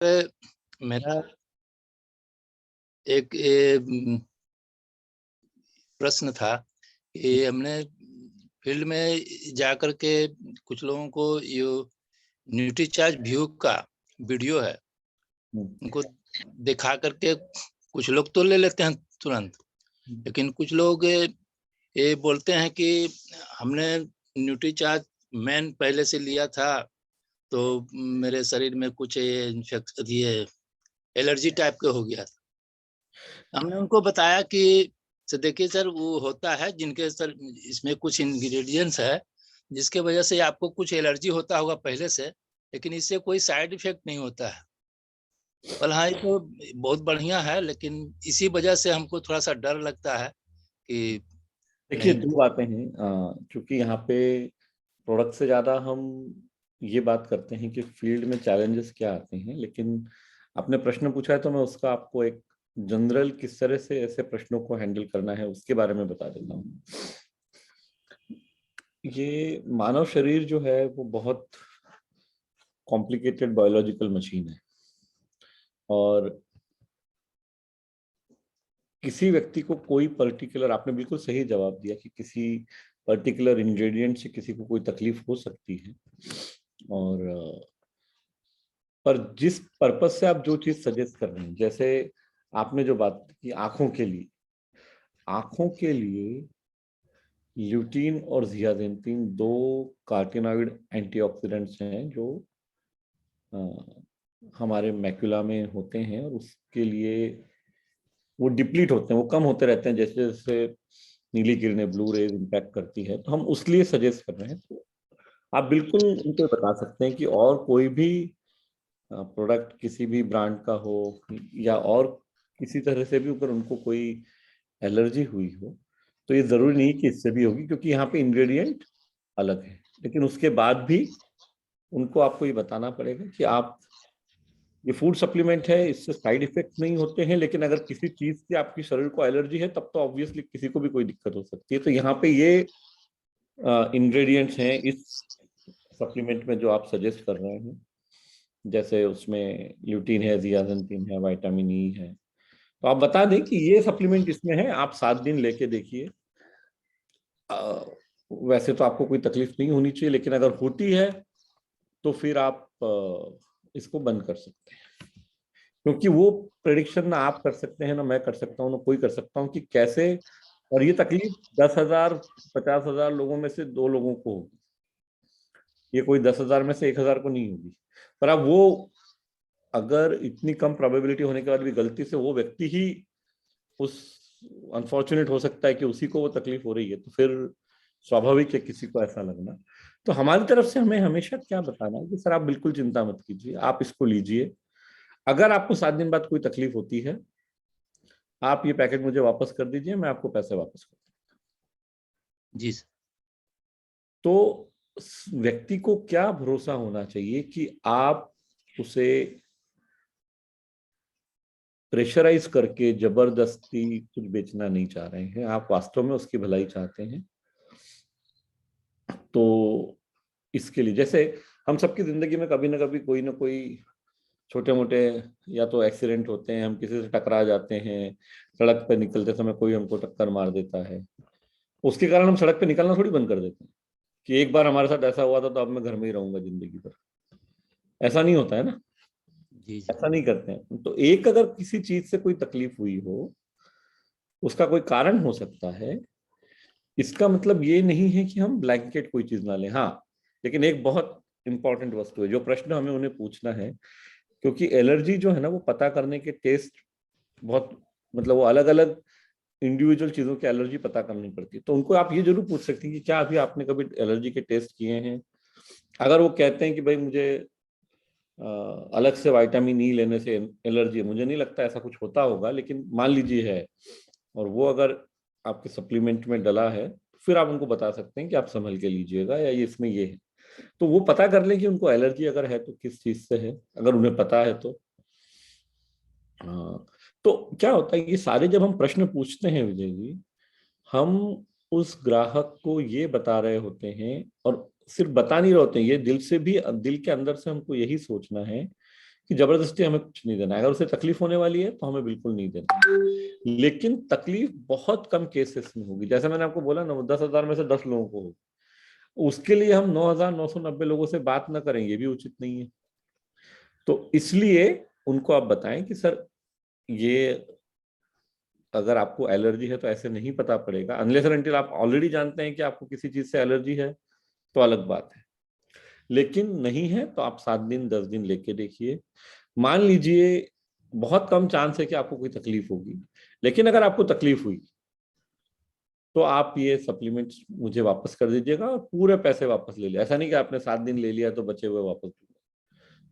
मेरा एक प्रश्न था कि हमने फील्ड में जाकर के कुछ लोगों को ये न्यूट्रीचार्ज व्यू का वीडियो है, उनको दिखा करके कुछ लोग तो ले लेते हैं तुरंत, लेकिन कुछ लोग ये बोलते हैं कि हमने न्यूट्रीचार्ज मैन पहले से लिया था तो मेरे शरीर में कुछ ये एलर्जी टाइप का हो गया था। हमने उनको बताया कि देखिए सर, वो होता है जिनके सर इसमें कुछ इंग्रेडिएंट्स है जिसके वजह से आपको कुछ एलर्जी होता होगा पहले से, लेकिन इससे कोई साइड इफेक्ट नहीं होता है। और हाँ, ये तो बहुत बढ़िया है, लेकिन इसी वजह से हमको थोड़ा सा डर लगता है कि देखिए, नहीं। दो बातें हैं। क्योंकि यहाँ पे प्रोडक्ट से ज्यादा हम ये बात करते हैं कि फील्ड में चैलेंजेस क्या आते हैं, लेकिन आपने प्रश्न पूछा है तो मैं उसका आपको एक जनरल किस तरह से ऐसे प्रश्नों को हैंडल करना है उसके बारे में बता देता हूँ। ये मानव शरीर जो है वो बहुत कॉम्प्लिकेटेड बायोलॉजिकल मशीन है, और किसी व्यक्ति को कोई पर्टिकुलर, आपने बिल्कुल सही जवाब दिया कि किसी पर्टिकुलर इंग्रेडिएंट से किसी को कोई तकलीफ हो सकती है। और पर जिस पर्पज से आप जो चीज सजेस्ट कर रहे हैं, जैसे आपने जो बात की आंखों के लिए ल्यूटीन और जियाजिनथिन दो कार्टिनॉइड एंटीऑक्सीडेंट्स हैं जो हमारे मैक्युला में होते हैं, और उसके लिए वो डिप्लीट होते हैं, वो कम होते रहते हैं जैसे जैसे नीली किरणें, ब्लू रेज इम्पैक्ट करती है। तो हम उस लिए सजेस्ट कर रहे हैं। तो आप बिल्कुल उनको बता सकते हैं कि और कोई भी प्रोडक्ट किसी भी ब्रांड का हो या और किसी तरह से भी अगर उनको कोई एलर्जी हुई हो तो ये जरूरी नहीं कि इससे भी होगी, क्योंकि यहाँ पे इंग्रेडिएंट अलग है। लेकिन उसके बाद भी उनको आपको ये बताना पड़ेगा कि आप, ये फूड सप्लीमेंट है, इससे साइड इफेक्ट नहीं होते हैं, लेकिन अगर किसी चीज की आपकी शरीर को एलर्जी है तब तो ऑब्वियसली किसी को भी कोई दिक्कत हो सकती है। तो यहाँ पे ये इंग्रेडिएंट्स हैं इस सप्लीमेंट में जो आप सजेस्ट कर रहे हैं, जैसे उसमें ल्यूटीन है, जियाजिनथिन है, विटामिन ई है। तो आप बता दें कि ये सप्लीमेंट इसमें है, आप 7 दिन लेके देखिए। वैसे तो आपको कोई तकलीफ नहीं होनी चाहिए, लेकिन अगर होती है तो फिर आप इसको बंद कर सकते हैं, क्योंकि वो प्रेडिक्शन ना आप कर सकते हैं, ना मैं कर सकता हूँ, ना कोई कर सकता हूँ कि कैसे। और ये तकलीफ 10,000 50,000 लोगों में से 2 लोगों को होगी, ये कोई 10,000 में से 1,000 को नहीं होगी। पर अब वो, अगर इतनी कम प्रोबेबिलिटी होने के बाद भी गलती से वो व्यक्ति ही उस, अनफॉर्चुनेट हो सकता है कि उसी को वो तकलीफ हो रही है, तो फिर स्वाभाविक है किसी को ऐसा लगना। तो हमारी तरफ से हमें हमेशा क्या बताना है कि सर आप बिल्कुल चिंता मत कीजिए, आप इसको लीजिए। अगर आपको 7 दिन बाद कोई तकलीफ होती है, आप ये पैकेट मुझे वापस कर दीजिए, मैं आपको पैसे वापस कर दूंगा। जी सर। तो व्यक्ति को क्या भरोसा होना चाहिए कि आप उसे प्रेशराइज करके जबरदस्ती कुछ बेचना नहीं चाह रहे हैं, आप वास्तव में उसकी भलाई चाहते हैं। तो इसके लिए, जैसे हम सबकी जिंदगी में कभी ना कभी कोई ना कोई छोटे मोटे या तो एक्सीडेंट होते हैं, हम किसी से टकरा जाते हैं, सड़क पर निकलते समय कोई हमको टक्कर मार देता है, उसके कारण हम सड़क पे निकलना थोड़ी बंद कर देते हैं कि एक बार हमारे साथ ऐसा हुआ था तो अब मैं घर में ही रहूंगा जिंदगी भर। ऐसा नहीं होता है ना, जी जी। ऐसा नहीं करते हैं। तो एक, अगर किसी चीज से कोई तकलीफ हुई हो, उसका कोई कारण हो सकता है, इसका मतलब ये नहीं है कि हम ब्लैंकेट कोई चीज ना लें। हाँ, लेकिन एक बहुत इंपॉर्टेंट वस्तु है, जो प्रश्न हमें उन्हें पूछना है, क्योंकि एलर्जी जो है ना वो पता करने के टेस्ट बहुत, मतलब वो अलग अलग इंडिविजुअल चीजों की एलर्जी पता करनी पड़ती है। तो उनको आप ये जरूर पूछ सकते हैं कि क्या अभी आपने कभी एलर्जी के टेस्ट किए हैं। अगर वो कहते हैं कि भाई मुझे अलग से विटामिन ई लेने से एलर्जी है, मुझे नहीं लगता ऐसा कुछ होता होगा, लेकिन मान लीजिए है, और वो अगर आपके सप्लीमेंट में डला है, फिर आप उनको बता सकते हैं कि आप संभल के लीजिएगा, या ये इसमें ये है। तो वो पता कर लें कि उनको एलर्जी अगर है तो किस चीज से है, अगर उन्हें पता है तो। हाँ, तो क्या होता है, ये सारे जब हम प्रश्न पूछते हैं विजय जी, हम उस ग्राहक को ये बता रहे होते हैं, और सिर्फ बता नहीं रहे होते हैं, ये दिल से भी, दिल के अंदर से हमको यही सोचना है कि जबरदस्ती हमें कुछ नहीं देना है। अगर उसे तकलीफ होने वाली है तो हमें बिल्कुल नहीं देना। लेकिन तकलीफ बहुत कम केसेस में होगी। जैसे मैंने आपको बोला ना, 10,000 में से 10 लोगों को होगी, उसके लिए हम 9,990 लोगों से बात ना करें, ये भी उचित नहीं है। तो इसलिए उनको आप बताएं कि सर ये अगर आपको एलर्जी है तो ऐसे नहीं पता पड़ेगा, अनलेस एंड अनटिल आप ऑलरेडी जानते हैं कि आपको किसी चीज से एलर्जी है तो अलग बात है। लेकिन नहीं है तो आप 7 दिन 10 दिन लेके देखिए। मान लीजिए बहुत कम चांस है कि आपको कोई तकलीफ होगी, लेकिन अगर आपको तकलीफ हुई तो आप ये सप्लीमेंट्स मुझे वापस कर दीजिएगा और पूरे पैसे वापस ले लिया। ऐसा नहीं कि आपने 7 दिन ले लिया तो बचे हुए वापस दूंगा,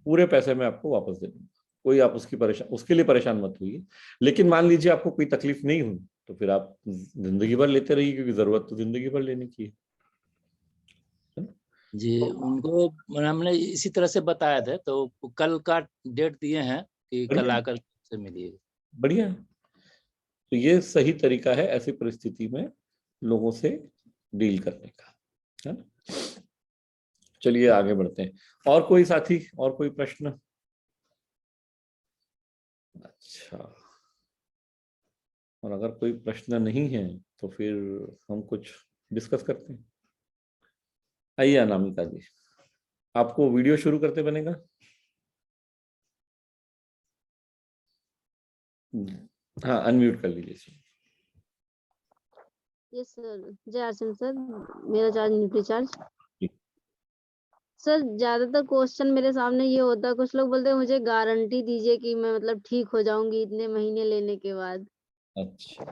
पूरे पैसे मैं आपको वापस दे दूंगा। कोई आप उसके लिए परेशान मत हुई। लेकिन मान लीजिए आपको कोई तकलीफ नहीं हुई तो फिर आप जिंदगी भर लेते रहिए, क्योंकि जरूरत तो जिंदगी भर लेने की है। जी, उनको हमने इसी तरह से बताया था, तो कल का डेट दिए हैं कि कल आकर से मिलिए। बढ़िया। तो ये सही तरीका है ऐसी परिस्थिति में लोगों से डील करने का, है ना। चलिए आगे बढ़ते हैं। और कोई साथी, और कोई प्रश्न? अच्छा, और अगर कोई प्रश्न नहीं है तो फिर हम कुछ डिस्कस करते हैं। आइए अनामिका जी, आपको वीडियो शुरू करते बनेगा। हाँ, अनम्यूट कर लीजिए। यस सर, जय आसन सर। मेरा चार्ज न्यूट्री चार्ज सर। ज्यादातर क्वेश्चन मेरे सामने ये होता है, कुछ लोग बोलते हैं मुझे गारंटी दीजिए कि मैं मतलब ठीक हो जाऊंगी इतने महीने लेने के बाद। अच्छा,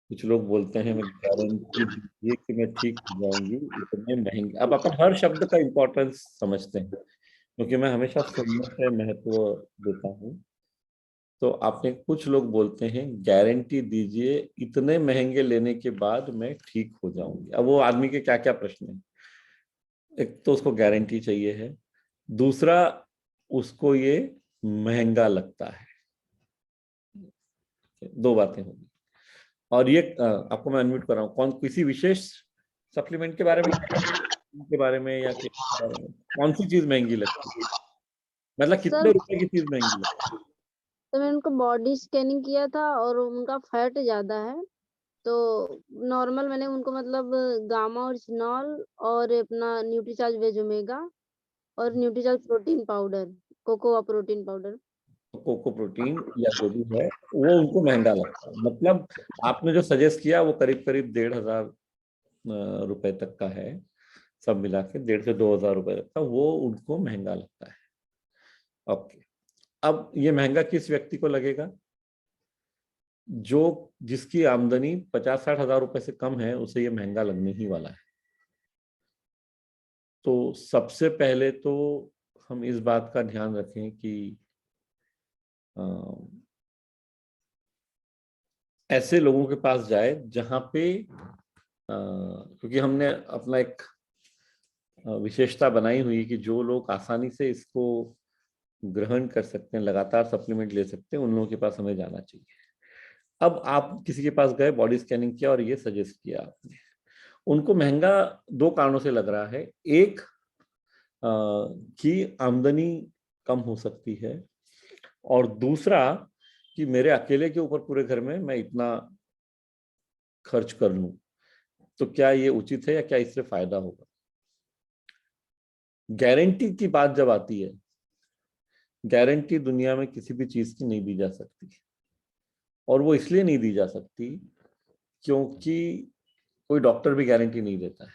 कुछ लोग बोलते हैं मैं गारंटी दीजिए कि मैं ठीक हो जाऊंगी इतने महंगे। अब अपन हर शब्द का इम्पोर्टेंस समझते हैं, क्योंकि मैं हमेशा सुनने पे महत्व देता हूँ। तो आपने, कुछ लोग बोलते हैं गारंटी दीजिए इतने महंगे लेने के बाद मैं ठीक हो जाऊंगी। अब वो आदमी के क्या क्या प्रश्न है। एक तो उसको गारंटी चाहिए है, दूसरा उसको ये महंगा लगता है। दो बातें होगी। और ये आपको मैं अनम्यूट कर रहा हूँ। कौन, किसी विशेष सप्लीमेंट के बारे में, के बारे में या के बारे में कौन सी चीज महंगी लगती है? मतलब सर कितने रुपए की चीज महंगी लगती है? तो मैंने उनको बॉडी स्कैनिंग किया था और उनका फैट ज्यादा है। तो नॉर्मल मैंने उनको मतलब गामा ओरिजिनॉल और अपना न्यूट्रीचार्ज वेज ओमेगा और Nutricharge protein powder, cocoa protein powder. Cocoa protein या जो भी है वो उनको महंगा लगता है। मतलब आपने जो सजेस्ट किया वो करीब करीब 1,500 रुपए तक का है। सब मिला के 1,500 से 2,000 रुपए तक का, वो उनको महंगा लगता है। ओके, अब ये महंगा किस व्यक्ति को लगेगा? जो जिसकी आमदनी 50-60 हजार रुपए से कम है, उसे ये महंगा लगने ही वाला है। तो सबसे पहले तो हम इस बात का ध्यान रखें कि ऐसे लोगों के पास जाए जहां पे क्योंकि हमने अपना एक विशेषता बनाई हुई है कि जो लोग आसानी से इसको ग्रहण कर सकते हैं, लगातार सप्लीमेंट ले सकते हैं, उन लोगों के पास हमें जाना चाहिए। अब आप किसी के पास गए, बॉडी स्कैनिंग किया और ये सजेस्ट किया आपने, उनको महंगा 2 कारणों से लग रहा है। एक कि आमदनी कम हो सकती है, और दूसरा कि मेरे अकेले के ऊपर पूरे घर में मैं इतना खर्च कर लूं तो क्या ये उचित है या क्या इससे फायदा होगा। गारंटी की बात जब आती है, गारंटी दुनिया में किसी भी चीज की नहीं दी जा सकती, और वो इसलिए नहीं दी जा सकती क्योंकि कोई डॉक्टर भी गारंटी नहीं देता है,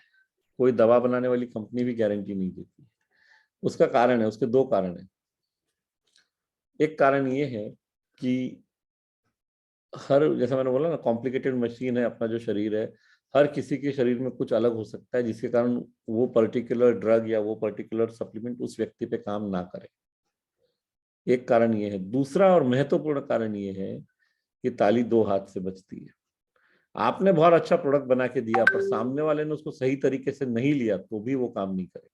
कोई दवा बनाने वाली कंपनी भी गारंटी नहीं देती। उसका कारण है, उसके 2 कारण है। एक कारण ये है कि हर, जैसा मैंने बोला ना, कॉम्प्लिकेटेड मशीन है अपना जो शरीर है, हर किसी के शरीर में कुछ अलग हो सकता है जिसके कारण वो पर्टिकुलर ड्रग या वो पर्टिकुलर सप्लीमेंट उस व्यक्ति पे काम ना करे। एक कारण ये है। दूसरा और महत्वपूर्ण कारण ये है कि ताली 2 हाथ से बजती है। आपने बहुत अच्छा प्रोडक्ट बना के दिया, पर सामने वाले ने उसको सही तरीके से नहीं लिया तो भी वो काम नहीं करेगा।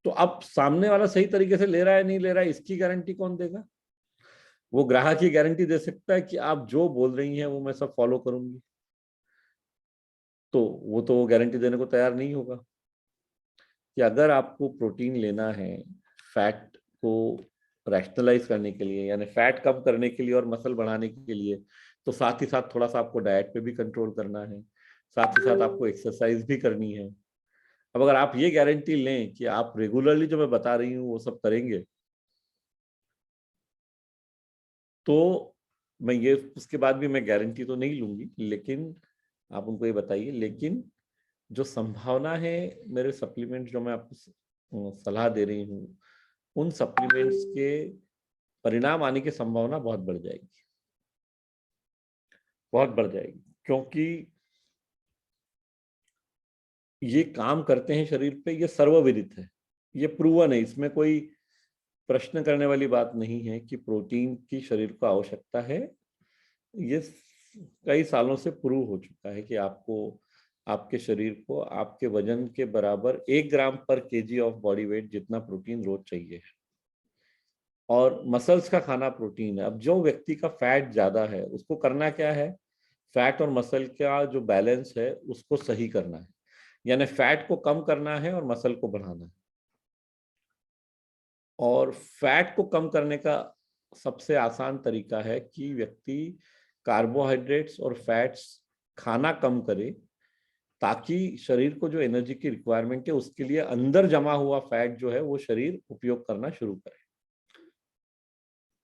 तो अब सामने वाला सही तरीके से ले रहा है नहीं ले रहा है, इसकी गारंटी कौन देगा? वो ग्राहक की गारंटी दे सकता है कि आप जो बोल रही हैं वो मैं सब फॉलो करूंगी, तो वो गारंटी देने को तैयार नहीं होगा। कि अगर आपको प्रोटीन लेना है फैट को रैशनलाइज करने के लिए, यानी फैट कम करने के लिए और मसल बढ़ाने के लिए, तो साथ ही साथ थोड़ा सा आपको डाइट पे भी कंट्रोल करना है, साथ ही साथ आपको एक्सरसाइज भी करनी है। अब अगर आप ये गारंटी लें कि आप रेगुलरली जो मैं बता रही हूँ वो सब करेंगे, तो मैं ये उसके बाद भी मैं गारंटी तो नहीं लूंगी, लेकिन आप उनको ये बताइए। लेकिन जो संभावना है मेरे सप्लीमेंट जो मैं आपको सलाह दे रही हूँ, उन सप्लीमेंट्स के परिणाम आने की संभावना बहुत बढ़ जाएगी, बहुत बढ़ जाएगी, क्योंकि ये काम करते हैं शरीर पे, ये सर्वविदित है, ये प्रूवन है, इसमें कोई प्रश्न करने वाली बात नहीं है कि प्रोटीन की शरीर को आवश्यकता है। ये कई सालों से प्रूव हो चुका है कि आपको, आपके शरीर को आपके वजन के बराबर 1 ग्राम पर केजी ऑफ बॉडी वेट जितना प्रोटीन रोज चाहिए, और मसल्स का खाना प्रोटीन है। अब जो व्यक्ति का फैट ज्यादा है उसको करना क्या है, फैट और मसल का जो बैलेंस है उसको सही करना है, यानी फैट को कम करना है और मसल को बढ़ाना है। और फैट को कम करने का सबसे आसान तरीका है कि व्यक्ति कार्बोहाइड्रेट्स और फैट्स खाना कम करे, ताकि शरीर को जो एनर्जी की रिक्वायरमेंट है उसके लिए अंदर जमा हुआ फैट जो है वो शरीर उपयोग करना शुरू करे।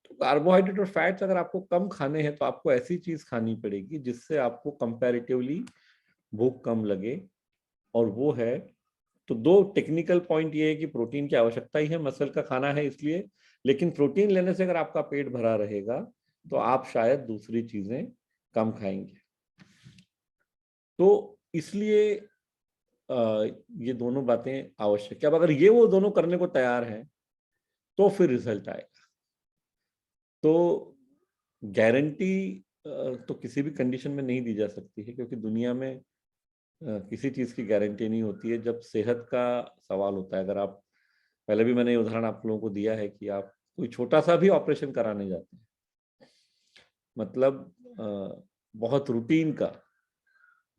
तो कार्बोहाइड्रेट और फैट्स अगर आपको कम खाने हैं तो आपको ऐसी चीज खानी पड़ेगी जिससे आपको कंपैरेटिवली भूख कम लगे, और वो है, तो 2 टेक्निकल पॉइंट ये है कि प्रोटीन की आवश्यकता ही है, मसल का खाना है इसलिए, लेकिन प्रोटीन लेने से अगर आपका पेट भरा रहेगा तो आप शायद दूसरी चीजें कम खाएंगे। तो इसलिए ये दोनों बातें आवश्यक है। अब अगर ये वो दोनों करने को तैयार हैं तो फिर रिजल्ट आएगा। तो गारंटी तो किसी भी कंडीशन में नहीं दी जा सकती है, क्योंकि दुनिया में किसी चीज की गारंटी नहीं होती है जब सेहत का सवाल होता है। अगर आप, पहले भी मैंने ये उदाहरण आप लोगों को दिया है कि आप कोई छोटा सा भी ऑपरेशन कराने जाते हैं, मतलब बहुत रूटीन का,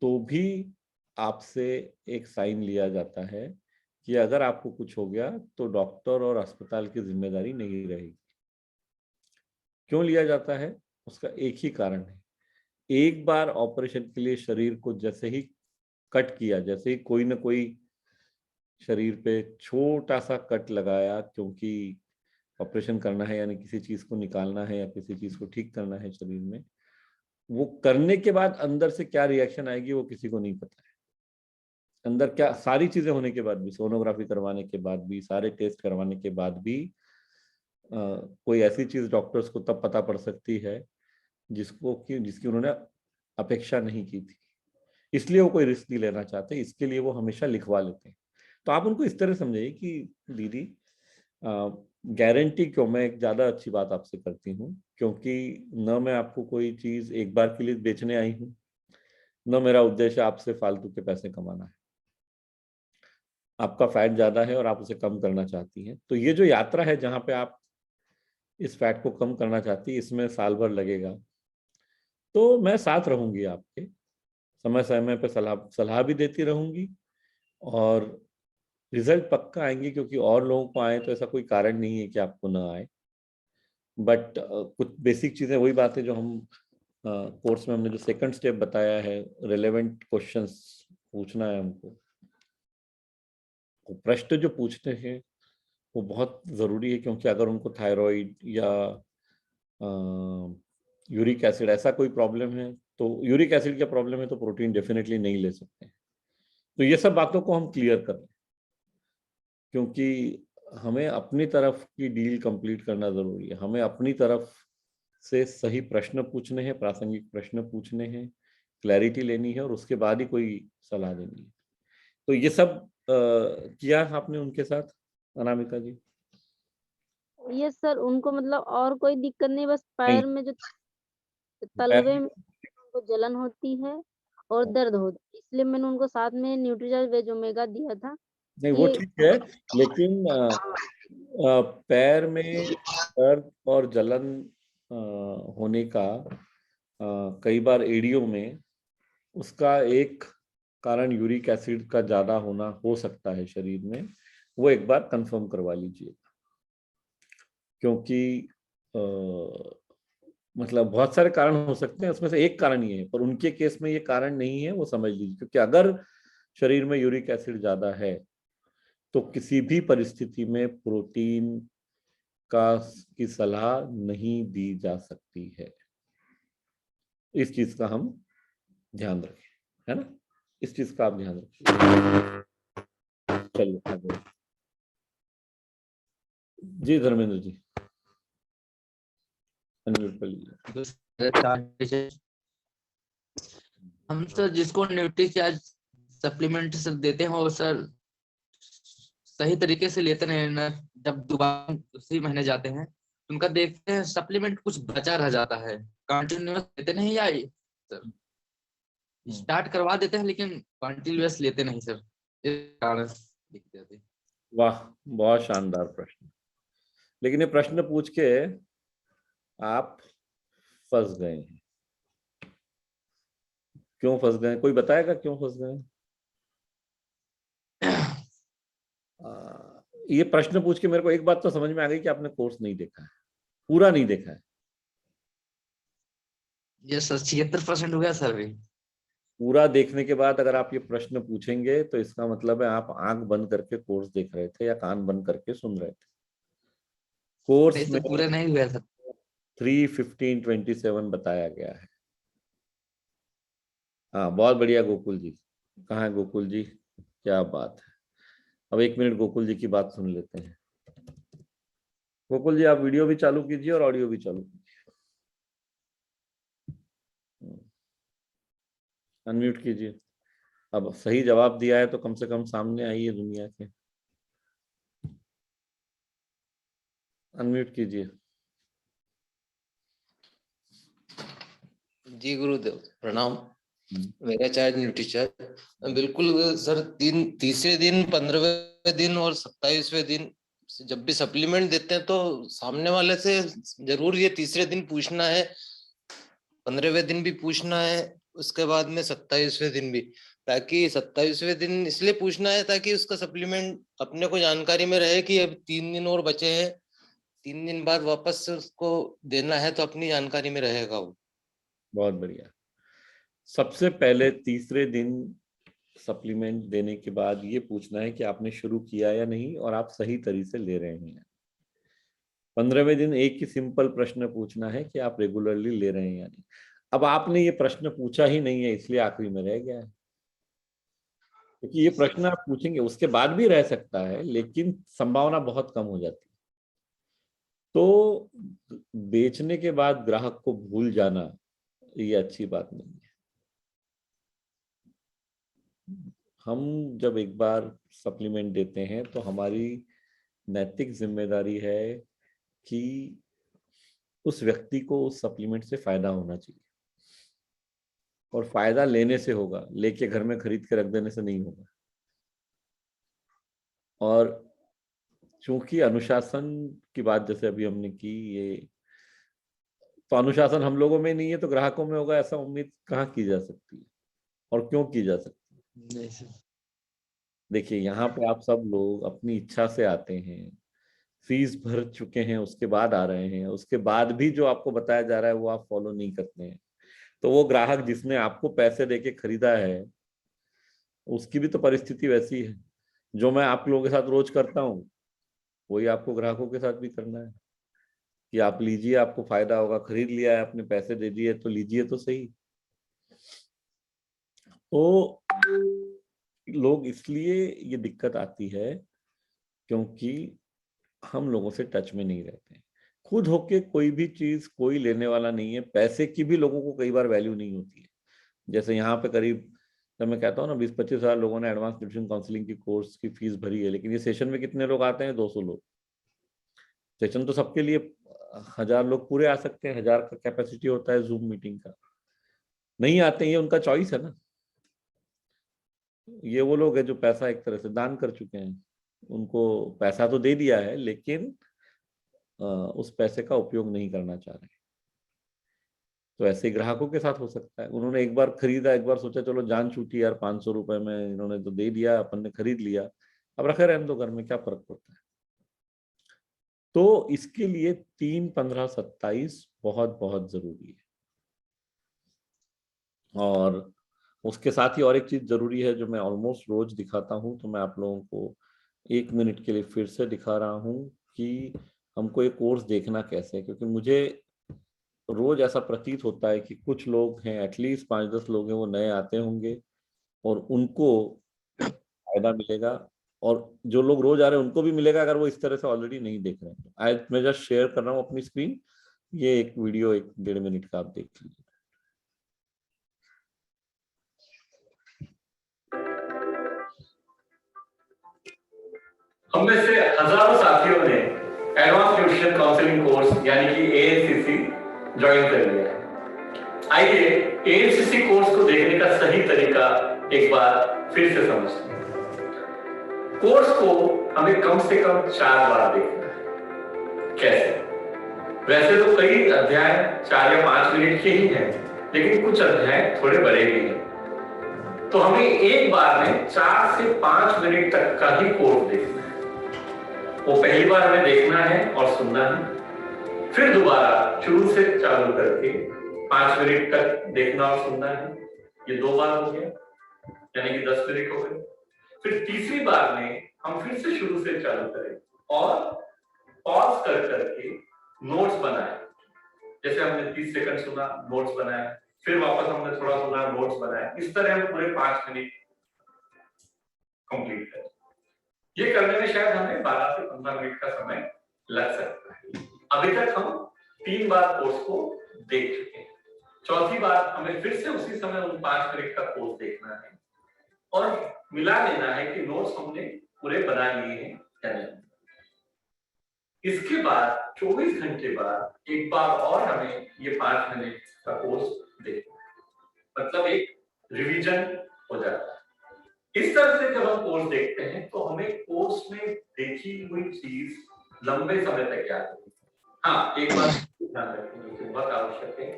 तो भी आपसे एक साइन लिया जाता है कि अगर आपको कुछ हो गया तो डॉक्टर और अस्पताल की जिम्मेदारी नहीं रहेगी। क्यों लिया जाता है? उसका एक ही कारण है, एक बार ऑपरेशन के लिए शरीर को जैसे ही कट किया, जैसे ही कोई ना कोई शरीर पे छोटा सा कट लगाया, क्योंकि ऑपरेशन करना है यानी किसी चीज को निकालना है या किसी चीज को ठीक करना है शरीर में, वो करने के बाद अंदर से क्या रिएक्शन आएगी वो किसी को नहीं पता है। अंदर क्या, सारी चीजें होने के बाद भी, सोनोग्राफी करवाने के बाद भी, सारे टेस्ट करवाने के बाद भी कोई ऐसी चीज डॉक्टर्स को तब पता पड़ सकती है जिसकी उन्होंने अपेक्षा नहीं की थी, इसलिए वो कोई रिस्क नहीं लेना चाहते, इसके लिए वो हमेशा लिखवा लेते हैं। तो आप उनको इस तरह समझाइए कि दीदी गारंटी क्यों, मैं एक ज्यादा अच्छी बात आपसे करती हूँ, क्योंकि न मैं आपको कोई चीज एक बार के लिए बेचने आई हूँ, न मेरा उद्देश्य आपसे फालतू के पैसे कमाना है। आपका फैट ज्यादा है और आप उसे कम करना चाहती हैं, तो ये जो यात्रा है जहाँ पे आप इस फैट को कम करना चाहती है, इसमें साल भर लगेगा। तो मैं साथ रहूंगी आपके, समय समय पे सलाह भी देती रहूंगी, और रिजल्ट पक्का आएंगे, क्योंकि और लोगों को आए तो ऐसा कोई कारण नहीं है कि आपको ना आए। बट कुछ बेसिक चीजें, वही बात है जो हम कोर्स में हमने जो सेकंड स्टेप बताया है, रिलेवेंट क्वेश्चंस पूछना है हमको। प्रश्न जो पूछते हैं वो बहुत ज़रूरी है, क्योंकि अगर उनको थायराइड या यूरिक एसिड ऐसा कोई प्रॉब्लम है, तो यूरिक एसिड का प्रॉब्लम है तो प्रोटीन डेफिनेटली नहीं ले सकते। तो ये सब बातों को हम क्लियर कर लें, क्योंकि हमें अपनी तरफ की डील कंप्लीट करना ज़रूरी है। हमें अपनी तरफ से सही प्रश्न पूछने हैं, प्रासंगिक प्रश्न पूछने हैं, क्लैरिटी लेनी है, और उसके बाद ही कोई सलाह देनी है। तो ये सब किया आपने उनके साथ, अनामिका जी? ये सर उनको मतलब और कोई दिक्कत नहीं, बस नहीं, पैर में जो तलवे में उनको जलन होती है और दर्द होता है, इसलिए मैंने उनको साथ में न्यूट्रीचार्ज वेज ओमेगा दिया था। नहीं वो ये ठीक है, लेकिन पैर में दर्द और जलन होने का कई बार एड़ियों में उसका एक कारण यूरिक एसिड का ज्यादा होना हो सकता है शरीर में, वो एक बार कंफर्म करवा लीजिएगा, क्योंकि मतलब बहुत सारे कारण हो सकते हैं, उसमें से एक कारण ये है, पर उनके केस में ये कारण नहीं है, वो समझ लीजिए। क्योंकि अगर शरीर में यूरिक एसिड ज्यादा है तो किसी भी परिस्थिति में प्रोटीन की सलाह नहीं दी जा सकती है। इस चीज का हम ध्यान रखें, है ना, इस चीज का आप ध्यान रखिए। चलिए आगे जी, धर्मेंद्र जी अनम्यूट कर लीजिए। हम सर जिसको न्यूट्रीचार्ज सप्लीमेंट सर देते हैं वो सर सही तरीके से लेते नहीं ना, जब दोबारा उसी महीने जाते हैं उनका देखते हैं सप्लीमेंट कुछ बचा रह जाता है, कंटिन्यूअस लेते नहीं या सर स्टार्ट करवा देते हैं लेकिन कंटिन्यूअस लेते नहीं सर, इस कारण दिक्कत आती है। वाह, बहुत शानदार प्रश्न। लेकिन ये प्रश्न पूछ के आप फंस गए हैं। क्यों फंस गए, कोई बताएगा क्यों फंस गए? ये प्रश्न पूछ के मेरे को एक बात तो समझ में आ गई कि आपने कोर्स नहीं देखा है, पूरा नहीं देखा है। ये सर 76% हो गया सर भी। पूरा देखने के बाद अगर आप ये प्रश्न पूछेंगे तो इसका मतलब है आप आंख बंद करके कोर्स देख रहे थे या कान बंद करके सुन रहे थे। कोर्स में पूरे नहीं हुआ सर। 3:15:27 बताया गया है। हाँ, बहुत बढ़िया गोकुल जी। कहाँ है गोकुल जी? क्या बात है। अब 1 मिनट गोकुल जी की बात सुन लेते हैं। गोकुल जी आप वीडियो भी चालू कीजिए और ऑडियो भी चालू कीजिए। अनम्यूट कीजिए। अब सही जवाब दिया है तो कम से कम सामने आइए दुनिया के। अनम्यूट कीजिए। जी गुरुदेव प्रणाम। मेरा चार्ज न्यूट्रीचार्ज बिल्कुल सर, तीसरे दिन, 15वें दिन और 27वें दिन जब भी सप्लीमेंट देते हैं तो सामने वाले से जरूर ये तीसरे दिन पूछना है, 15वें दिन भी पूछना है, उसके बाद में 27वें दिन भी, ताकि 27वें दिन इसलिए पूछना है ताकि उसका सप्लीमेंट अपने को जानकारी में रहे कि अब 3 दिन और बचे हैं, 3 दिन बाद वापस से उसको देना है, तो अपनी जानकारी में रहेगा वो। बहुत बढ़िया। सबसे पहले तीसरे दिन सप्लीमेंट देने के बाद ये पूछना है कि आपने शुरू किया या नहीं और आप सही तरीके से ले रहे हैं। 15वें दिन एक ही सिंपल प्रश्न पूछना है कि आप रेगुलरली ले रहे हैं या नहीं। अब आपने ये प्रश्न पूछा ही नहीं है इसलिए आखिरी में रह गया है, क्योंकि ये प्रश्न आप पूछेंगे उसके बाद भी रह सकता है लेकिन संभावना बहुत कम हो जाती है। तो बेचने के बाद ग्राहक को भूल जाना ये अच्छी बात नहीं है। हम जब एक बार सप्लीमेंट देते हैं तो हमारी नैतिक जिम्मेदारी है कि उस व्यक्ति को उस सप्लीमेंट से फायदा होना चाहिए, और फायदा लेने से होगा, लेके घर में खरीद के रख देने से नहीं होगा। और चूंकि अनुशासन की बात जैसे अभी हमने की, ये तो अनुशासन हम लोगों में नहीं है तो ग्राहकों में होगा, ऐसा उम्मीद कहाँ की जा सकती है और क्यों की जा सकती है? देखिए यहाँ पे आप सब लोग अपनी इच्छा से आते हैं, फीस भर चुके हैं, उसके बाद आ रहे हैं, उसके बाद भी जो आपको बताया जा रहा है वो आप फॉलो नहीं करते हैं, तो वो ग्राहक जिसने आपको पैसे देके खरीदा है उसकी भी तो परिस्थिति वैसी है। जो मैं आप लोगों के साथ रोज करता हूँ वही आपको ग्राहकों के साथ भी करना है कि आप लीजिए, आपको फायदा होगा, खरीद लिया है, अपने पैसे दे दिए तो लीजिए तो सही। तो लोग इसलिए ये दिक्कत आती है क्योंकि हम लोगों से टच में नहीं रहते। खुद होके कोई भी चीज कोई लेने वाला नहीं है। पैसे की भी लोगों को कई बार वैल्यू नहीं होती है। जैसे यहाँ पे करीब, जब मैं कहता हूँ ना 20-25 हजार लोगों ने एडवांस न्यूट्रिशन काउंसलिंग की कोर्स की फीस भरी है, लेकिन ये सेशन में कितने लोग आते हैं? 200 लोग। सेशन तो सबके लिए 1000 लोग पूरे आ सकते हैं, 1000 का कैपेसिटी होता है जूम मीटिंग का। नहीं आते, ये उनका चॉइस है ना। ये वो लोग हैं जो पैसा एक तरह से दान कर चुके हैं, उनको पैसा तो दे दिया है लेकिन उस पैसे का उपयोग नहीं करना चाह रहे। तो ऐसे ग्राहकों के साथ हो सकता है, उन्होंने एक बार खरीदा, एक बार सोचा चलो जान छूटी यार, 500 रुपए में इन्होंने तो दे दिया, अपन ने खरीद लिया, अब रखे रहने दो घर में, क्या फर्क पड़ता है। तो इसके लिए 3, 15, 27 बहुत बहुत जरूरी है। और उसके साथ ही और एक चीज जरूरी है जो मैं ऑलमोस्ट रोज दिखाता हूं, तो मैं आप लोगों को 1 मिनट के लिए फिर से दिखा रहा हूं कि हमको ये कोर्स देखना कैसे है, क्योंकि मुझे रोज ऐसा प्रतीत होता है कि कुछ लोग हैं, एटलीस्ट 5-10 लोग हैं, वो नए आते होंगे और उनको फायदा मिलेगा, और जो लोग रोज आ रहे हैं उनको भी मिलेगा अगर वो इस तरह से ऑलरेडी नहीं देख रहे हैं। आज मैं जस्ट शेयर कर रहा हूँ अपनी स्क्रीन, ये एक वीडियो 1-1.5 मिनट का आप देख लीजिए। हम में से हजारों साथियों ने एडवांस न्यूट्रिशन काउंसलिंग कोर्स यानी कि एएनसीसी ज्वाइन कर लिया है। आइए एएनसीसी कोर्स को देखने का सही तरीका एक बार फिर से समझते हैं। कोर्स को हमें कम से कम 4 बार देखना है। कैसे? वैसे तो कई अध्याय 4 या 5 मिनट के ही हैं, लेकिन कुछ अध्याय थोड़े बड़े भी हैं। तो हमें एक बार में 4 से 5 मिनट तक का ही कोर्स देखना है। वो पहली बार हमें देखना है और सुनना है, फिर दोबारा शुरू से चालू करके 5 मिनट तक देखना और सुनना है। ये 2 बार हो गया, यानी कि 10 मिनट हो गए। फिर तीसरी बार में हम फिर से शुरू से चालू करें और पॉज कर करके नोट्स बनाए। जैसे हमने 30 सेकंड सुना, नोट्स बनाए, फिर वापस हमने थोड़ा सुना, नोट्स बनाए। इस तरह हम पूरे 5 मिनट कंप्लीट करें। ये करने में शायद हमें 12 से 15 मिनट का समय लग सकता है। अभी तक हम 3 बार कोर्स को देख चुके हैं। चौथी बार हमें फिर से उसी समय उन 5 मिनट का कोर्स देखना है और मिला लेना है कि नोट्स हमने पूरे बना लिए हैं या नहीं। इसके बाद 24 घंटे बाद एक बार और हमें ये 5 मिनट का कोर्स देखना है, मतलब एक रिवीजन हो जाता है। इस तरह से जब हम कोर्स देखते हैं तो हमें कोर्स में देखी हुई चीज लंबे समय तक याद होती है। हाँ, एक बात ध्यान रखने की बहुत आवश्यक है,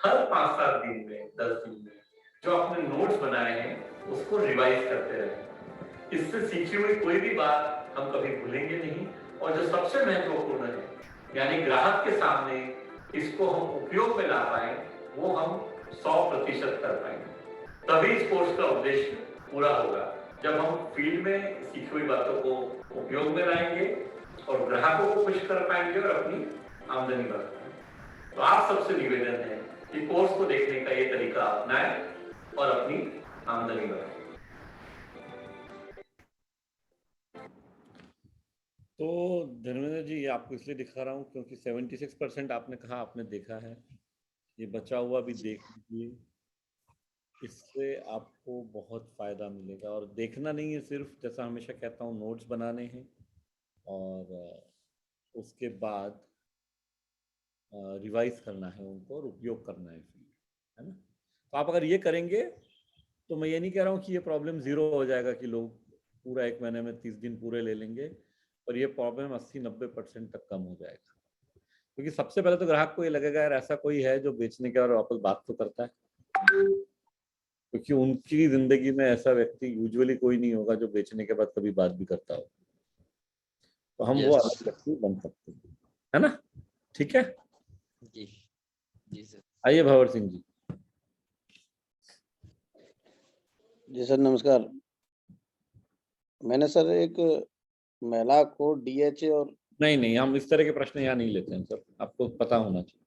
हर 5-7 दिन में, 10 दिन में जो आपने नोट्स बनाए हैं उसको रिवाइज करते रहें। इससे सीखी हुई कोई भी बात हम कभी भूलेंगे नहीं, और जो सबसे महत्वपूर्ण है, यानी ग्राहक के सामने इसको हम उपयोग में ला पाए, वो हम 100% कर पाएंगे। तभी इस कोर्स का उद्देश्य पूरा होगा, जब हम फील्ड में सीखी हुई बातों को उपयोग में लाएंगे और ग्राहकों को खुश कर पाएंगे और अपनी आमदनी बढ़ा पाएंगे। तो आप सबसे निवेदन है कि कोर्स को देखने का ये तरीका अपनाएं और अपनी आमदनी बढ़ाएं। तो धर्मेंद्र जी, आपको इसलिए दिखा रहा हूँ क्योंकि 76% आपने कहा आपने देखा है, ये बचा हुआ भी देख लीजिए, इससे आपको बहुत फायदा मिलेगा। और देखना नहीं है सिर्फ, जैसा हमेशा कहता हूँ, नोट्स बनाने हैं और उसके बाद रिवाइज करना है उनको और उपयोग करना है ना। तो आप अगर ये करेंगे तो मैं ये नहीं कह रहा हूँ कि ये प्रॉब्लम 0 हो जाएगा कि लोग पूरा 1 महीने में 30 दिन पूरे ले लेंगे, पर ये प्रॉब्लम 80-90% तक कम हो जाएगा। क्योंकि सबसे पहले तो ग्राहक को ये लगेगा यार ऐसा कोई है जो बेचने के बाद वापस बात तो करता है, क्योंकि उनकी जिंदगी में ऐसा व्यक्ति यूजुअली कोई नहीं होगा जो बेचने के बाद कभी बात भी करता हो। तो हम वो अलग व्यक्ति बन सकते हैं, है ना। ठीक है जी सर। आइए भंवर सिंह जी। जी सर नमस्कार। मैंने सर एक महिला को डीएचए और नहीं, हम इस तरह के प्रश्न यहाँ नहीं लेते हैं सर, आपको पता होना चाहिए।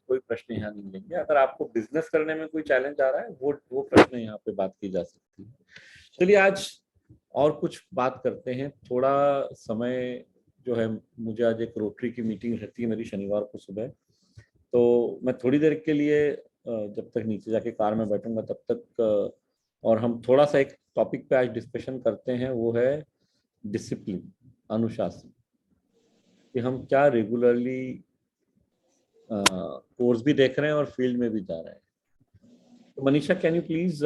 कोई प्रश्न यहाँ नहीं लेंगे। अगर आपको बिजनेस करने में कोई चैलेंज आ रहा है वो प्रश्न यहाँ पे बात की जा सकती है। चलिए आज और कुछ बात करते हैं। थोड़ा समय जो है, मुझे आज एक रोटरी की मीटिंग रहती है मेरी शनिवार को सुबह, तो मैं थोड़ी देर के लिए जब तक नीचे जाके कार में बैठूंगा तब तक, और हम थोड़ा सा एक टॉपिक पे आज डिस्कशन करते हैं, वो है डिसिप्लिन, अनुशासन, कि हम क्या रेगुलरली कोर्स भी देख रहे हैं और फील्ड में भी जा रहे हैं। तो Manisha, can you please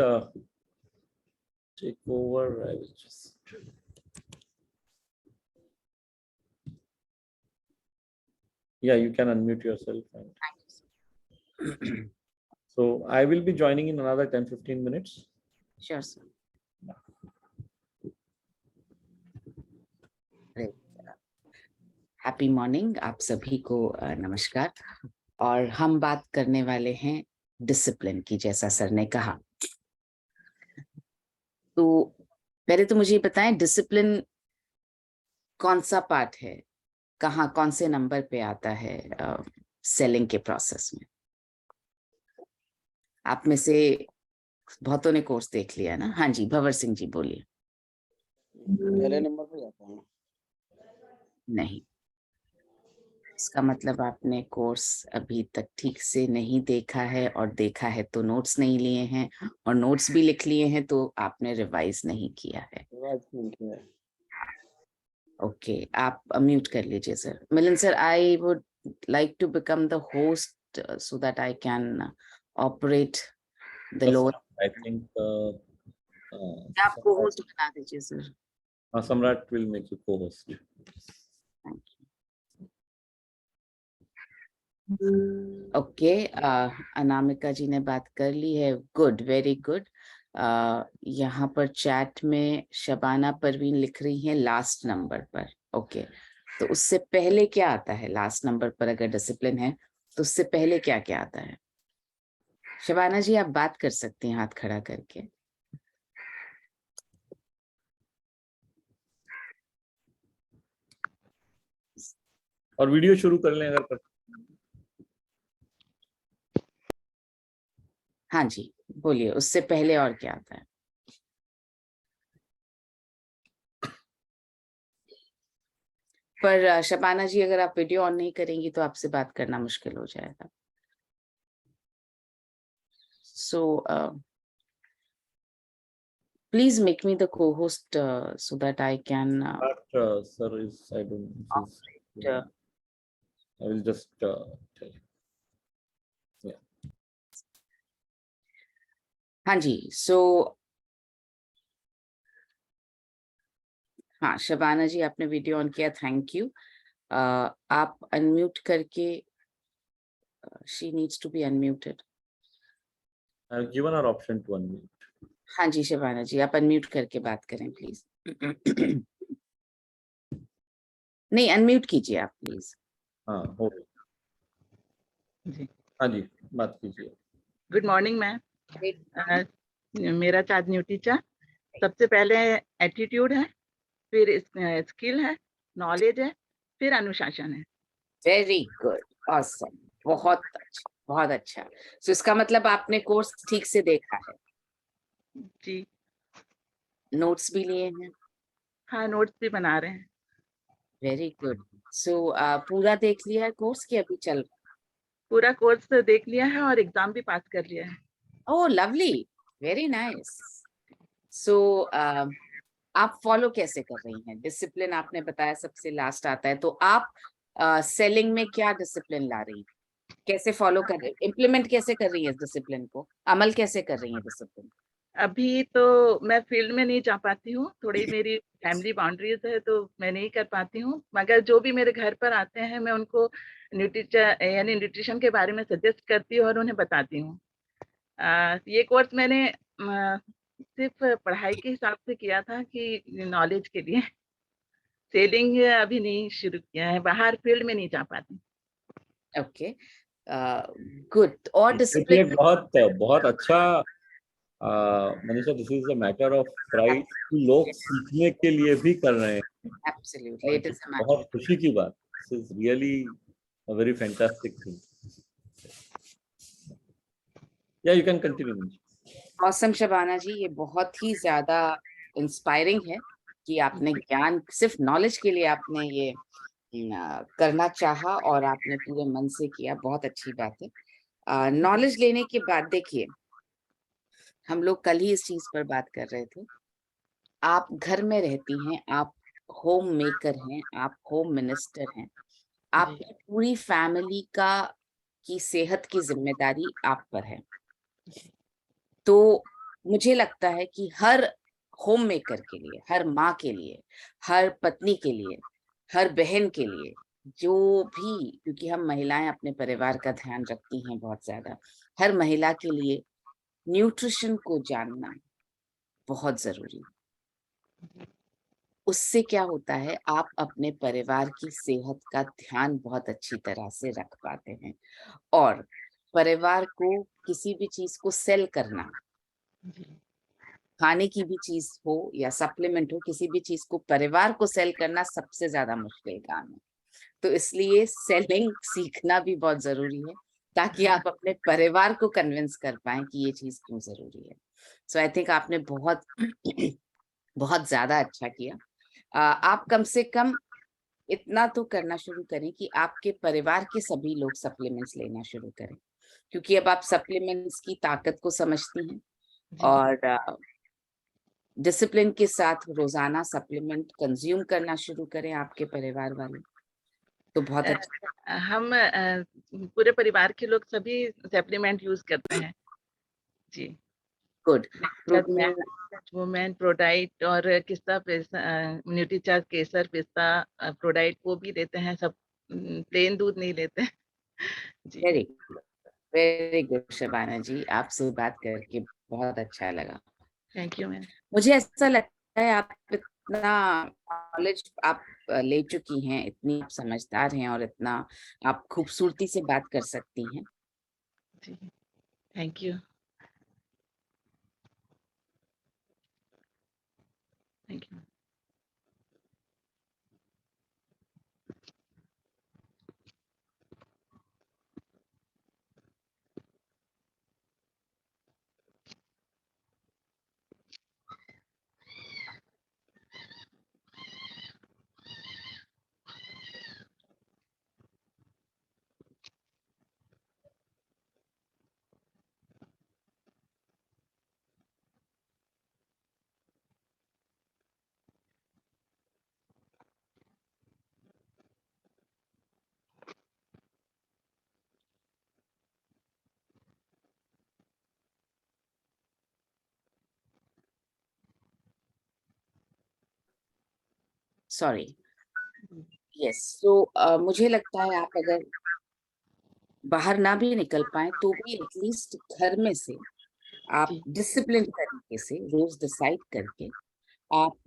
take over. Yeah, you can unmute yourself. And so I will be joining in another 10-15 minutes. Sure, sir. Happy morning आप सभी को नमस्कार। और हम बात करने वाले हैं डिसिप्लिन की, जैसा सर ने कहा। तो पहले तो मुझे बताएं डिसिप्लिन कौन सा पार्ट है, कहाँ कौन से नंबर पे आता है सेलिंग के प्रोसेस में। आप में से बहुतों ने कोर्स देख लिया ना? हाँ जी, भंवर सिंह जी बोलिए। पहले नंबर पे जाता हूँ। नहीं, इसका मतलब आपने कोर्स अभी तक ठीक से नहीं देखा है, और देखा है तो नोट्स नहीं लिए हैं, और नोट्स भी लिख लिए हैं तो आपने रिवाइज नहीं किया है। ओके, आप म्यूट कर लीजिए sir. Milan sir, I would like to become the host so that I can operate the lower. I think आप को होस्ट बना दीजिए sir. Samrat will make you co-host. Okay, Anamika ji ने बात कर ली है। Good, very good. यहाँ पर चैट में शबाना परवीन लिख रही हैं लास्ट नंबर पर। ओके, तो उससे पहले क्या आता है? लास्ट नंबर पर अगर डिसिप्लिन है तो उससे पहले क्या क्या आता है? शबाना जी आप बात कर सकती हैं हाथ खड़ा करके। और वीडियो शुरू कर लें अगर कर। हाँ जी बोलिए, उससे पहले और क्या आता है? पर शबाना जी अगर आप वीडियो ऑन नहीं करेंगी तो आपसे बात करना मुश्किल हो जाएगा। सो please make me the co-host so that I can Sir is, I don't know. I will just tell you. Yeah. हाँ जी, so हाँ शबाना जी आपने वीडियो ऑन किया, थैंक यू। आप अनम्यूट करके, she needs to be unmuted. I've given her option to unmute. हाँ जी शबाना जी आप unmute करके बात करें प्लीज। नहीं, अनम्यूट कीजिए आप प्लीज। हाँ हो गया जी, हाँ जी बात कीजिए। Good morning ma'am. मेरा चार्ज न्यू टीचर। सबसे पहले एटीट्यूड है, फिर स्किल है, नॉलेज है, फिर अनुशासन है। वेरी गुड, ऑसम, बहुत अच्छा, बहुत अच्छा। सो इसका मतलब आपने कोर्स ठीक से देखा है, जी नोट्स भी लिए हैं। हाँ, नोट्स भी बना रहे हैं। Very good. सो पूरा देख लिया है कोर्स की अभी चल? पूरा कोर्स देख लिया है और एग्जाम भी पास कर लिया है। Oh lovely, very nice. So आप फॉलो कैसे कर रही हैं? डिसिप्लिन आपने बताया सबसे लास्ट आता है, तो आप सेलिंग में क्या डिसिप्लिन ला रही हैं? कैसे फॉलो कर रही, इम्प्लीमेंट कैसे कर रही है डिसिप्लिन को, अमल कैसे कर रही है डिसिप्लिन? अभी तो मैं फील्ड में नहीं जा पाती हूँ, थोड़ी मेरी फैमिली बाउंड्रीज है तो मैं नहीं कर पाती हूँ, मगर जो भी मेरे घर पर आते हैं मैं उनको यानी न्यूट्रिशन के बारे में सजेस्ट करती हूँ और उन्हें बताती हूँ। ये कोर्स मैंने सिर्फ पढ़ाई के हिसाब से किया था कि नॉलेज के लिए। सेलिंग अभी नहीं शुरू किया है, बाहर फील्ड में नहीं जा पाती। Okay, good. और ये डिसिप्लिन बहुत बहुत अच्छा Manisha, this is a matter of pride कि लोग सीखने के लिए भी कर रहे हैं। Absolutely, it is a matter. बहुत खुशी की बात, this is really a very fantastic thing. Yeah you can continue. Awesome Shabana ji, ये बहुत ही ज्यादा इंस्पायरिंग है कि आपने ज्ञान, सिर्फ नॉलेज के लिए आपने ये करना चाहा और आपने पूरे मन से किया, बहुत अच्छी बात है। नॉलेज लेने के बाद देखिए, हम लोग कल ही इस चीज पर बात कर रहे थे। आप घर में रहती हैं, आप होम मेकर हैं, आप होम मिनिस्टर हैं, आपकी पूरी फैमिली की सेहत की जिम्मेदारी आप पर है। तो मुझे लगता है कि हर होम मेकर के लिए, हर माँ के लिए, हर पत्नी के लिए, हर बहन के लिए जो भी, क्योंकि हम महिलाएं अपने परिवार का ध्यान रखती हैं बहुत ज्यादा, हर महिला के लिए न्यूट्रिशन को जानना बहुत जरूरी है। उससे क्या होता है, आप अपने परिवार की सेहत का ध्यान बहुत अच्छी तरह से रख पाते हैं। और परिवार को किसी भी चीज को सेल करना, खाने की भी चीज हो या सप्लीमेंट हो, किसी भी चीज को परिवार को सेल करना सबसे ज्यादा मुश्किल काम है। तो इसलिए सेलिंग सीखना भी बहुत जरूरी है, ताकि आप अपने परिवार को कन्विंस कर पाए कि ये चीज क्यों जरूरी है। सो आई थिंक आपने बहुत बहुत ज्यादा अच्छा किया। आप कम से कम इतना तो करना शुरू करें कि आपके परिवार के सभी लोग सप्लीमेंट्स लेना शुरू करें, क्योंकि अब आप सप्लीमेंट्स की ताकत को समझती हैं और डिसिप्लिन के साथ रोजाना सप्लीमेंट कंज्यूम करना शुरू करें आपके परिवार वाले, तो बहुत अच्छा। हम पूरे परिवार के लोग सभी सप्लीमेंट यूज करते हैं जी। गुड। वुमेन प्रोडाइट और किस्ता न्यूट्रीचार्ज केसर पिस्ता प्रोडाइट वो भी लेते हैं सब, प्लेन दूध नहीं लेते हैं जी। वेरी गुड शबाना जी, आपसे बात करके बहुत अच्छा लगा। Thank you ma'am. मुझे ऐसा लगता है आप इतना नॉलेज आप ले चुकी हैं, इतनी आप समझदार हैं और इतना आप खूबसूरती से बात कर सकती हैं जी। Thank you. Thank you. Sorry. Yes, तो मुझे लगता है आप अगर बाहर ना भी निकल पाए तो भी एटलीस्ट घर में से आप डिसिप्लिन तरीके से रोज डिसाइड करके आप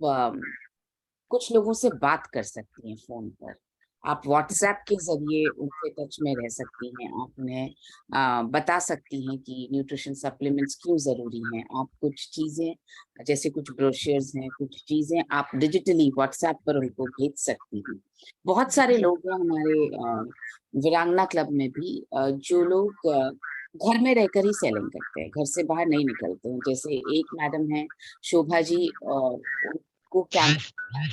कुछ लोगों से बात कर सकती हैं फोन पर, आप व्हाट्सएप के जरिए उनसे टच में रह सकती हैं, आप उन्हें बता सकती हैं कि न्यूट्रिशन सप्लीमेंट्स क्यों जरूरी हैं। आप कुछ चीजें जैसे कुछ ब्रोशर्स हैं, कुछ चीजें आप डिजिटली व्हाट्सएप पर उनको भेज सकती हैं। बहुत सारे लोग हैं हमारे वीरांगना क्लब में भी जो लोग घर में रहकर ही सेलिंग करते हैं, घर से बाहर नहीं निकलते हैं। जैसे एक मैडम है शोभा जी, को कैंसर,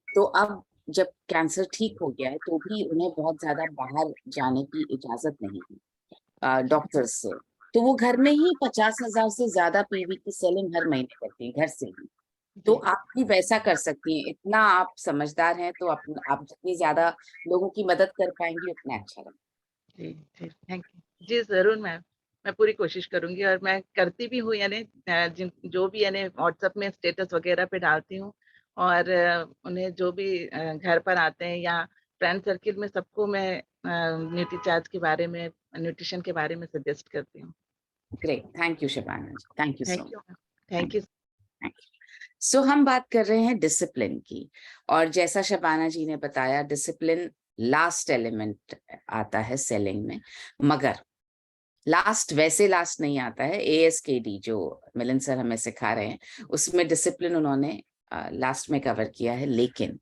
तो अब जब कैंसर ठीक हो गया है तो भी उन्हें बहुत ज्यादा बाहर जाने की इजाजत नहीं है डॉक्टर्स से, तो वो घर में ही 50,000 से ज्यादा पीवी की सेलिंग हर महीने करती है घर से ही। तो आप भी वैसा कर सकती हैं, इतना आप समझदार हैं तो आप जितनी ज्यादा लोगों की मदद कर पाएंगी उतना अच्छा रहेगा। जी जी थैंक यू जी, जरूर मैम, मैं पूरी कोशिश करूंगी और मैं करती भी हूँ, यानी जो भी यानी व्हाट्सएप में स्टेटस वगैरह पे डालती हूँ और उन्हें जो भी घर पर आते हैं या फ्रेंड सर्किल में सबको मैं न्यूट्रीचार्ज के बारे में, न्यूट्रिशन के बारे में सजेस्ट करती हूँ। Great, thank you Shabana ji, thank you so much. Thank you. So हम बात कर रहे हैं डिसिप्लिन की, और जैसा शबाना जी ने बताया डिसिप्लिन लास्ट एलिमेंट आता है सेलिंग में, मगर लास्ट वैसे लास्ट नहीं आता है। ASKD जो मिलन सर हमें सिखा रहे हैं उसमें डिसिप्लिन उन्होंने लास्ट में कवर किया है, लेकिन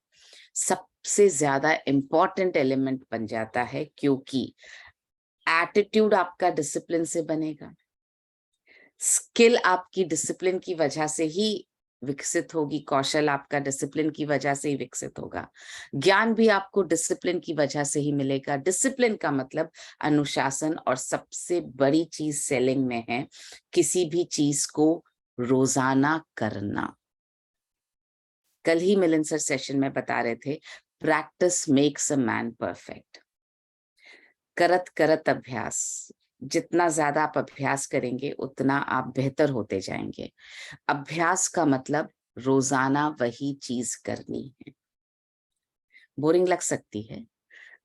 सबसे ज्यादा इम्पोर्टेंट एलिमेंट बन जाता है, क्योंकि एटीट्यूड आपका डिसिप्लिन से बनेगा, स्किल आपकी डिसिप्लिन की वजह से ही विकसित होगी, कौशल आपका डिसिप्लिन की वजह से ही विकसित होगा, ज्ञान भी आपको डिसिप्लिन की वजह से ही मिलेगा। डिसिप्लिन का मतलब अनुशासन, और सबसे बड़ी चीज सेलिंग में है किसी भी चीज को रोजाना करना। कल ही मिलन सर सेशन में बता रहे थे, practice makes a man perfect. करत करत अभ्यास, जितना ज्यादा आप अभ्यास करेंगे उतना आप बेहतर होते जाएंगे। अभ्यास का मतलब रोजाना वही चीज करनी है। बोरिंग लग सकती है,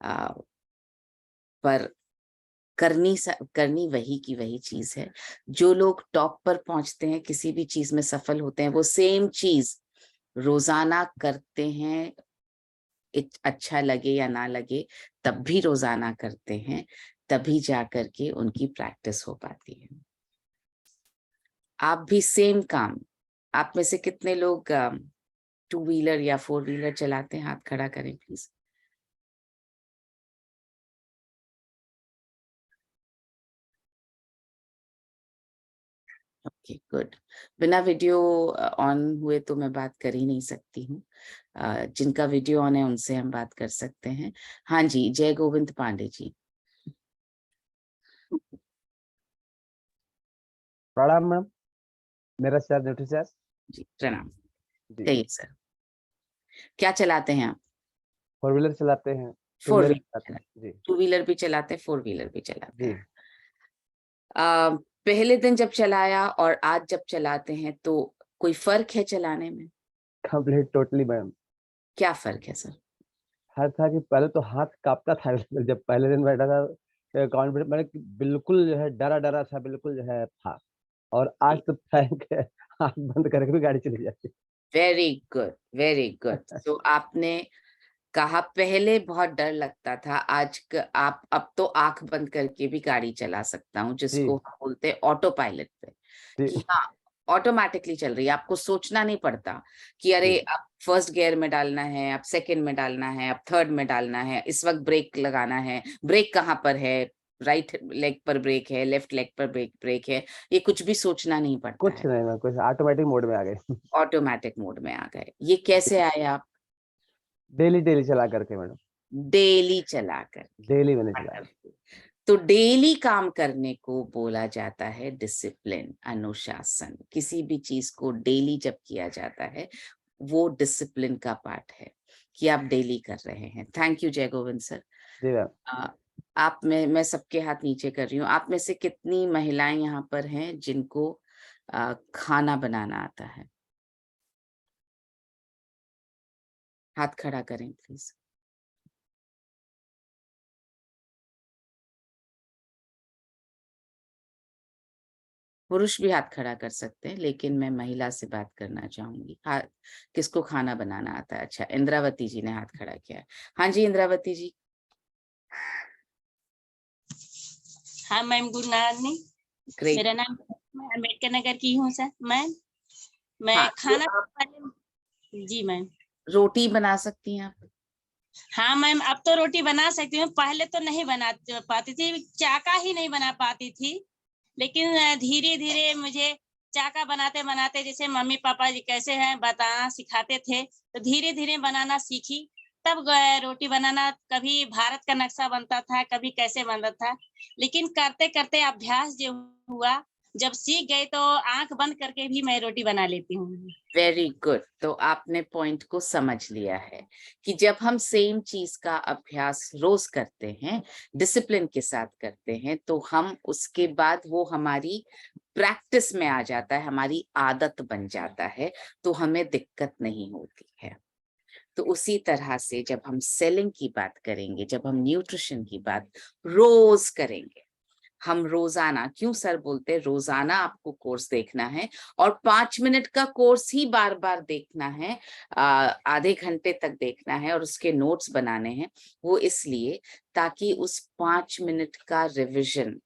पर करनी वही की वही चीज है। जो लोग टॉप पर पहुंचते हैं, किसी भी चीज में सफल होते हैं, वो सेम चीज रोजाना करते हैं, अच्छा लगे या ना लगे तब भी रोजाना करते हैं, तभी जाकर के उनकी प्रैक्टिस हो पाती है। आप भी सेम काम, आप में से कितने लोग 2 व्हीलर या 4 व्हीलर चलाते हैं? हाथ खड़ा करें प्लीज। Okay, good. बिना वीडियो ऑन हुए तो मैं बात कर ही नहीं सकती हूँ। जिनका वीडियो ऑन है उनसे हम बात कर सकते हैं। हाँ जी, जय गोविंद पांडे जी। प्रणाम मैम, मेरा सर न्यूट्री सर जी प्रणाम। जी। कहिए सर, क्या चलाते हैं आप? 4 व्हीलर चलाते हैं, 4 2 व्हीलर व्हीलर चलाते हैं जी 2 व्हीलर भी चलाते हैं, 4 व्हीलर भी चलाते जी। हैं। पहले दिन जब चलाया और आज जब चलाते हैं तो कोई फर्क है चलाने में? Complete totally ma'am. क्या फर्क है सर? हर था कि पहले तो हाथ कांपता था जब पहले दिन बैठा था कॉन्फिडेंस, मैंने बिल्कुल जो है डरा डरा सा बिल्कुल जो है था। और आज तो फ्रैंक है, आँख बंद करके भी गाड़ी चली जाती है। Very good, very good. तो आपने कहा पहले बहुत डर लगता था, आप अब तो आंख बंद करके भी गाड़ी चला सकता हूँ, जिसको हम बोलते हैं ऑटो पायलट पे, जी कि हाँ ऑटोमेटिकली चल रही है, आपको सोचना नहीं पड़ता कि अरे जी अब फर्स्ट गियर में डालना है, अब सेकंड में डालना है, अब थर्ड में डालना है, इस वक्त ब्रेक लगाना है, ब्रेक कहाँ पर है, राइट लेग पर ब्रेक है, लेफ्ट लेग पर ब्रेक है, ये कुछ भी सोचना नहीं पड़ता कुछ है। नहीं मैम, कुछ ऑटोमेटिक मोड में आ गए। ऑटोमेटिक मोड में आ गए। ये कैसे आए आप? डेली डेली चला करके मैडम, डेली चलाकर। डेली मैंने चलाया। तो डेली काम करने को बोला जाता है डिसिप्लिन, अनुशासन। किसी भी चीज को डेली जब किया जाता है वो डिसिप्लिन का पार्ट है कि आप डेली कर रहे हैं। थैंक यू जय गोविंद सर। जी मैम। आप में मैं सबके हाथ नीचे कर रही हूँ। आप में से कितनी महिलाएं यहाँ पर हैं जिनको खाना बनाना आता है? हाथ खड़ा करें प्लीज। पुरुष भी हाथ खड़ा कर सकते हैं, लेकिन मैं महिला से बात करना चाहूंगी। हाँ, किसको खाना बनाना आता है? अच्छा, इंद्रावती जी ने हाथ खड़ा किया है। हाँ जी इंद्रावती जी। हाँ मैम, गुड मॉर्निंग। ग्रेट। मेरा नाम, मैं अम्बेडकर नगर की हूँ सर मैम। मैं हाँ, खाना तो आप जी मैम। रोटी बना सकती हैं आप? हाँ मैम, अब तो रोटी बना सकती हूँ, पहले तो नहीं बना पाती थी, चाका ही नहीं बना पाती थी। लेकिन धीरे धीरे मुझे चाका बनाते बनाते, जैसे मम्मी पापा जी कैसे हैं बताना सिखाते थे, तो धीरे धीरे बनाना सीखी। तब रोटी बनाना कभी भारत का नक्शा बनता था, कभी कैसे बनता था, लेकिन करते करते अभ्यास जो हुआ, जब सीख गए तो आंख बंद करके भी मैं रोटी बना लेती हूँ। Very good. तो आपने पॉइंट को समझ लिया है कि जब हम सेम चीज का अभ्यास रोज करते हैं, डिसिप्लिन के साथ करते हैं, तो हम उसके बाद वो हमारी प्रैक्टिस में आ जाता है, हमारी आदत बन जाता है, तो हमें दिक्कत नहीं होती है। तो उसी तरह से जब हम सेलिंग की बात करेंगे, जब हम न्यूट्रिशन की बात रोज करेंगे, हम रोजाना, क्यों सर बोलते हैं रोजाना आपको कोर्स देखना है और 5 मिनट का कोर्स ही बार बार देखना है, आधे घंटे तक देखना है और उसके नोट्स बनाने हैं, वो इसलिए ताकि उस 5 मिनट का रिवीजन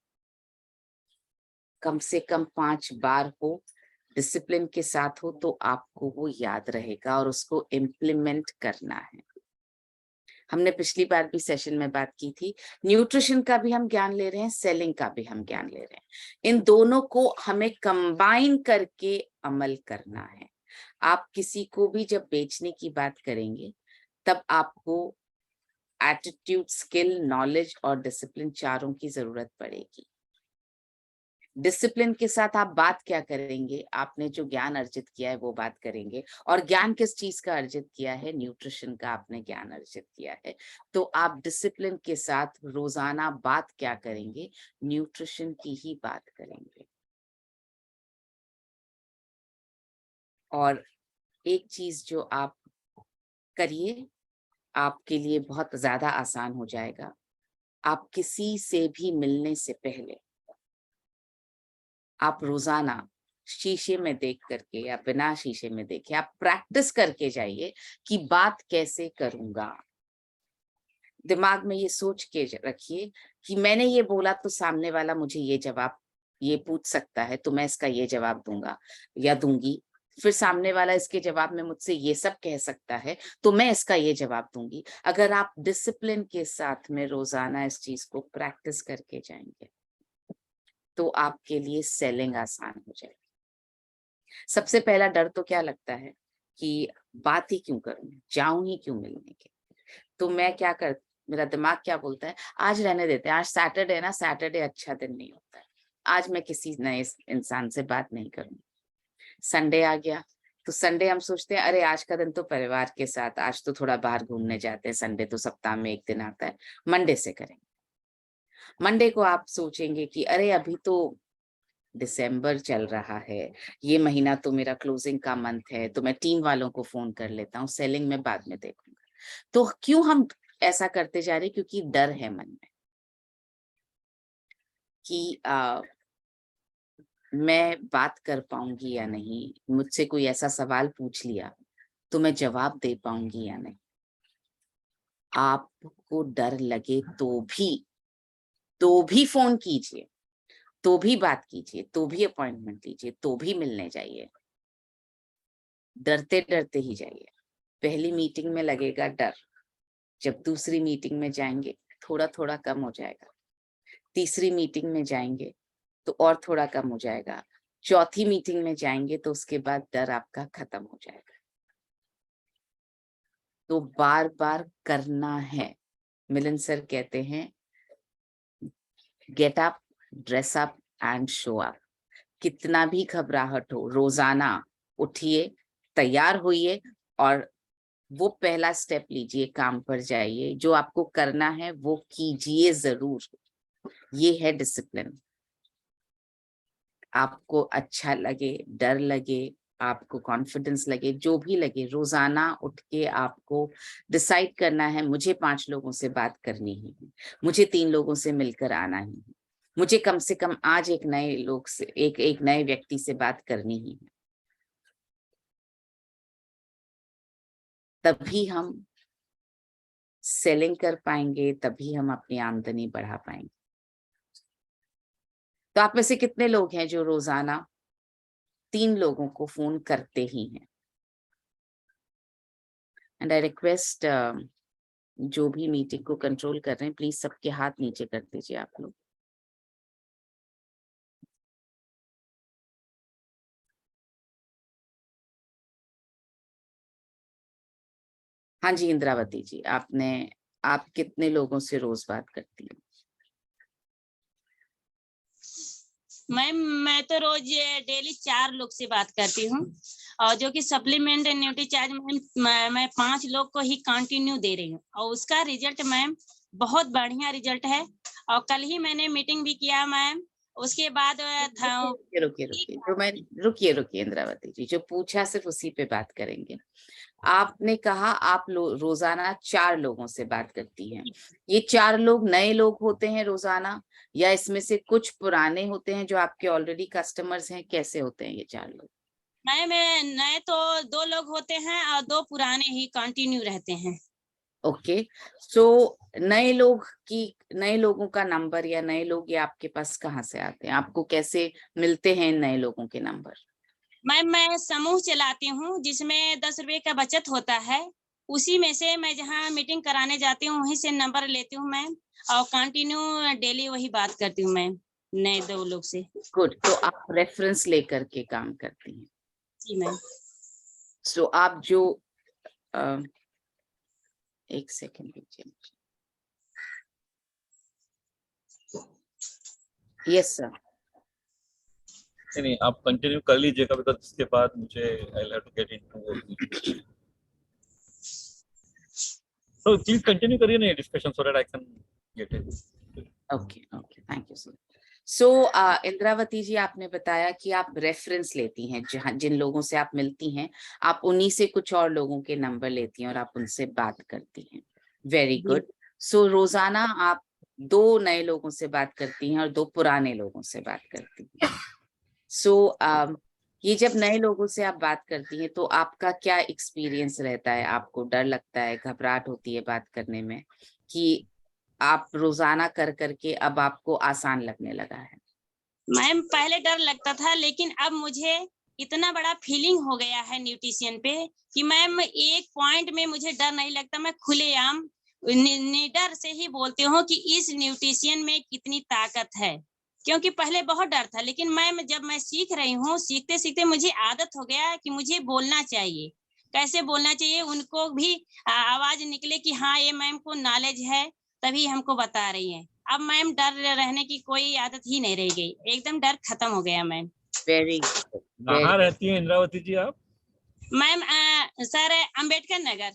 कम से कम 5 बार हो, डिसिप्लिन के साथ हो, तो आपको वो याद रहेगा और उसको इम्प्लीमेंट करना है। हमने पिछली बार भी सेशन में बात की थी, न्यूट्रिशन का भी हम ज्ञान ले रहे हैं, सेलिंग का भी हम ज्ञान ले रहे हैं। इन दोनों को हमें कंबाइन करके अमल करना है। आप किसी को भी जब बेचने की बात करेंगे, तब आपको एटीट्यूड, स्किल, नॉलेज और डिसिप्लिन चारों की जरूरत पड़ेगी। डिसिप्लिन के साथ आप बात क्या करेंगे? आपने जो ज्ञान अर्जित किया है वो बात करेंगे। और ज्ञान किस चीज का अर्जित किया है? न्यूट्रिशन का आपने ज्ञान अर्जित किया है। तो आप डिसिप्लिन के साथ रोजाना बात क्या करेंगे? न्यूट्रिशन की ही बात करेंगे। और एक चीज जो आप करिए, आपके लिए बहुत ज्यादा आसान हो जाएगा। आप किसी से भी मिलने से पहले आप रोजाना शीशे में देख करके या बिना शीशे में देखे आप प्रैक्टिस करके जाइए कि बात कैसे करूंगा। दिमाग में ये सोच के रखिए कि मैंने ये बोला तो सामने वाला मुझे ये जवाब ये पूछ सकता है, तो मैं इसका ये जवाब दूंगा या दूंगी। फिर सामने वाला इसके जवाब में मुझसे ये सब कह सकता है, तो मैं इसका ये जवाब दूंगी। अगर आप डिसिप्लिन के साथ में रोजाना इस चीज को प्रैक्टिस करके जाएंगे तो आपके लिए सेलिंग आसान हो जाएगी। सबसे पहला डर तो क्या लगता है कि बात ही क्यों करूं, जाऊं ही क्यों मिलने के। तो मैं क्या कर, मेरा दिमाग क्या बोलता है, आज रहने देते हैं, आज सैटरडे है ना, सैटरडे अच्छा दिन नहीं होता है, आज मैं किसी नए इंसान से बात नहीं करूंगी। संडे आ गया तो संडे हम सोचते हैं अरे आज का दिन तो परिवार के साथ, आज तो थोड़ा बाहर घूमने जाते हैं, संडे तो सप्ताह में एक दिन आता है, मंडे से करेंगे। मंडे को आप सोचेंगे कि अरे अभी तो दिसंबर चल रहा है, ये महीना तो मेरा क्लोजिंग का मंथ है, तो मैं टीम वालों को फोन कर लेता हूँ, सेलिंग में बाद में देखूंगा। तो क्यों हम ऐसा करते जा रहे हैं? क्योंकि डर है मन में कि मैं बात कर पाऊंगी या नहीं, मुझसे कोई ऐसा सवाल पूछ लिया तो मैं जवाब दे पाऊंगी या नहीं। आपको डर लगे तो भी फोन कीजिए, तो भी बात कीजिए, तो भी अपॉइंटमेंट लीजिए, तो भी मिलने जाइए। डरते डरते ही जाइए। पहली मीटिंग में लगेगा डर, जब दूसरी मीटिंग में जाएंगे थोड़ा थोड़ा कम हो जाएगा, तीसरी मीटिंग में जाएंगे तो और थोड़ा कम हो जाएगा, चौथी मीटिंग में जाएंगे तो उसके बाद डर आपका खत्म हो जाएगा। तो बार बार करना है। मिलन सर कहते हैं get up, dress up and show up. कितना भी घबराहट हो, रोजाना उठिए, तैयार होइए और वो पहला स्टेप लीजिए, काम पर जाइए, जो आपको करना है वो कीजिए जरूर। ये है डिसिप्लिन। आपको अच्छा लगे, डर लगे, आपको कॉन्फिडेंस लगे, जो भी लगे, रोजाना उठ के आपको डिसाइड करना है मुझे 5 लोगों से बात करनी ही है, मुझे 3 लोगों से मिलकर आना ही है, मुझे कम से कम आज एक नए व्यक्ति से बात करनी ही है। तभी हम सेलिंग कर पाएंगे, तभी हम अपनी आमदनी बढ़ा पाएंगे। तो आप में से कितने लोग हैं जो रोजाना 3 लोगों को फोन करते ही हैं? एंड आई रिक्वेस्ट जो भी मीटिंग को कंट्रोल कर रहे हैं, प्लीज सबके हाथ नीचे कर दीजिए आप लोग। हाँ जी इंद्रावती जी, आप कितने लोगों से रोज बात करती हैं? मैम मैं तो रोज डेली 4 लोग से बात करती हूँ, और जो कि सप्लीमेंट न्यूट्री चार्ज मैम मैं 5 लोग को ही कंटिन्यू दे रही हूँ, और उसका रिजल्ट मैम बहुत बढ़िया रिजल्ट है। और कल ही मैंने मीटिंग भी किया मैम, उसके बाद रुकिए इंद्रावती जी, जो पूछा सिर्फ उसी पे बात करेंगे। आपने कहा आप रोजाना 4 लोगों से बात करती हैं। ये 4 लोग नए लोग होते हैं रोजाना, या इसमें से कुछ पुराने होते हैं जो आपके ऑलरेडी कस्टमर्स हैं? कैसे होते हैं ये 4 लोग? मैम नए तो 2 लोग होते हैं और 2 पुराने ही कंटिन्यू रहते हैं। ओके, सो नए लोगों का नंबर या नए लोग ये आपके पास कहाँ से आते हैं? आपको कैसे मिलते हैं नए लोगों के नंबर? मैम मैं समूह चलाती हूँ जिसमें 10 रुपए का बचत होता है, उसी में से मैं जहाँ मीटिंग कराने जाती हूँ वहीं से नंबर लेती हूँ मैम, और कंटिन्यू डेली वही बात करती हूँ मैम नए 2 लोग से। गुड, तो आप रेफरेंस लेकर के काम करती हैं? जी मैम। सो आप जो एक सेकेंड लीजिए। Yes sir. नहीं आप कंटिन्यू कर लीजिएगा, बिकॉज़ इसके बाद मुझे I will have to get into, so please continue करिए ना डिस्कशन, so that I can get it. Okay, thank you sir. सो इंद्रावती जी, आपने बताया कि आप रेफरेंस लेती हैं, जहाँ जिन लोगों से आप मिलती हैं आप उन्हीं से कुछ और लोगों के नंबर लेती हैं और आप उनसे बात करती हैं। Very good. सो रोजाना आप 2 नए लोगों से बात करती हैं और 2 पुराने लोगों से बात करती हैं। सो ये जब नए लोगों से आप बात करती हैं तो आपका क्या एक्सपीरियंस रहता है? आपको डर लगता है, घबराहट होती है बात करने में, कि आप रोजाना कर करके अब आपको आसान लगने लगा है? मैम पहले डर लगता था, लेकिन अब मुझे इतना बड़ा फीलिंग हो गया है न्यूट्रिशन पे कि मैम एक पॉइंट में मुझे डर नहीं लगता। मैं खुलेआम निडर से ही बोलती हूँ कि इस न्यूट्रिशन में कितनी ताकत है, क्योंकि पहले बहुत डर था। लेकिन मैम जब मैं सीख रही हूँ, सीखते सीखते मुझे आदत हो गया है कि मुझे बोलना चाहिए, कैसे बोलना चाहिए, उनको भी आवाज निकले कि हाँ ये मैम को नॉलेज है, तभी हमको बता रही हैं। अब मैम डर रहने की कोई आदत ही नहीं रह गई, एकदम डर खत्म हो गया मैम। वेरी कहाँ रहती हैं इंद्रावती जी आप? Ma'am sir Ambedkar Nagar.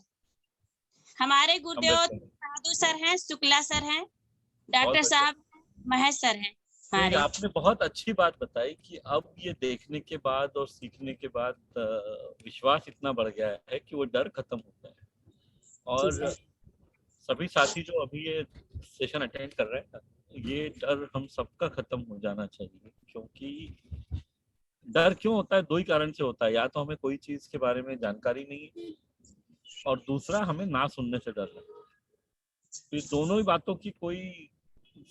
हमारे गुरुदेव अम्बेडकर। बहादुर सर हैं, शुक्ला सर हैं, बहुत डॉक्टर बढ़िया। साहब महेश सर हैं नहीं, हमारे। आपने बहुत अच्छी बात बताई कि अब ये देखने के बाद और सीखने के बाद विश्वास इतना बढ़ गया है कि वो डर खत्म होता है। और सभी साथी जो अभी ये सेशन अटेंड कर रहे हैं, ये डर हम सबका खत्म हो जाना चाहिए। क्योंकि डर क्यों होता है? 2 ही कारण से होता है। या तो हमें कोई चीज के बारे में जानकारी नहीं है, और दूसरा हमें ना सुनने से डर है। तो ये दोनों ही बातों की कोई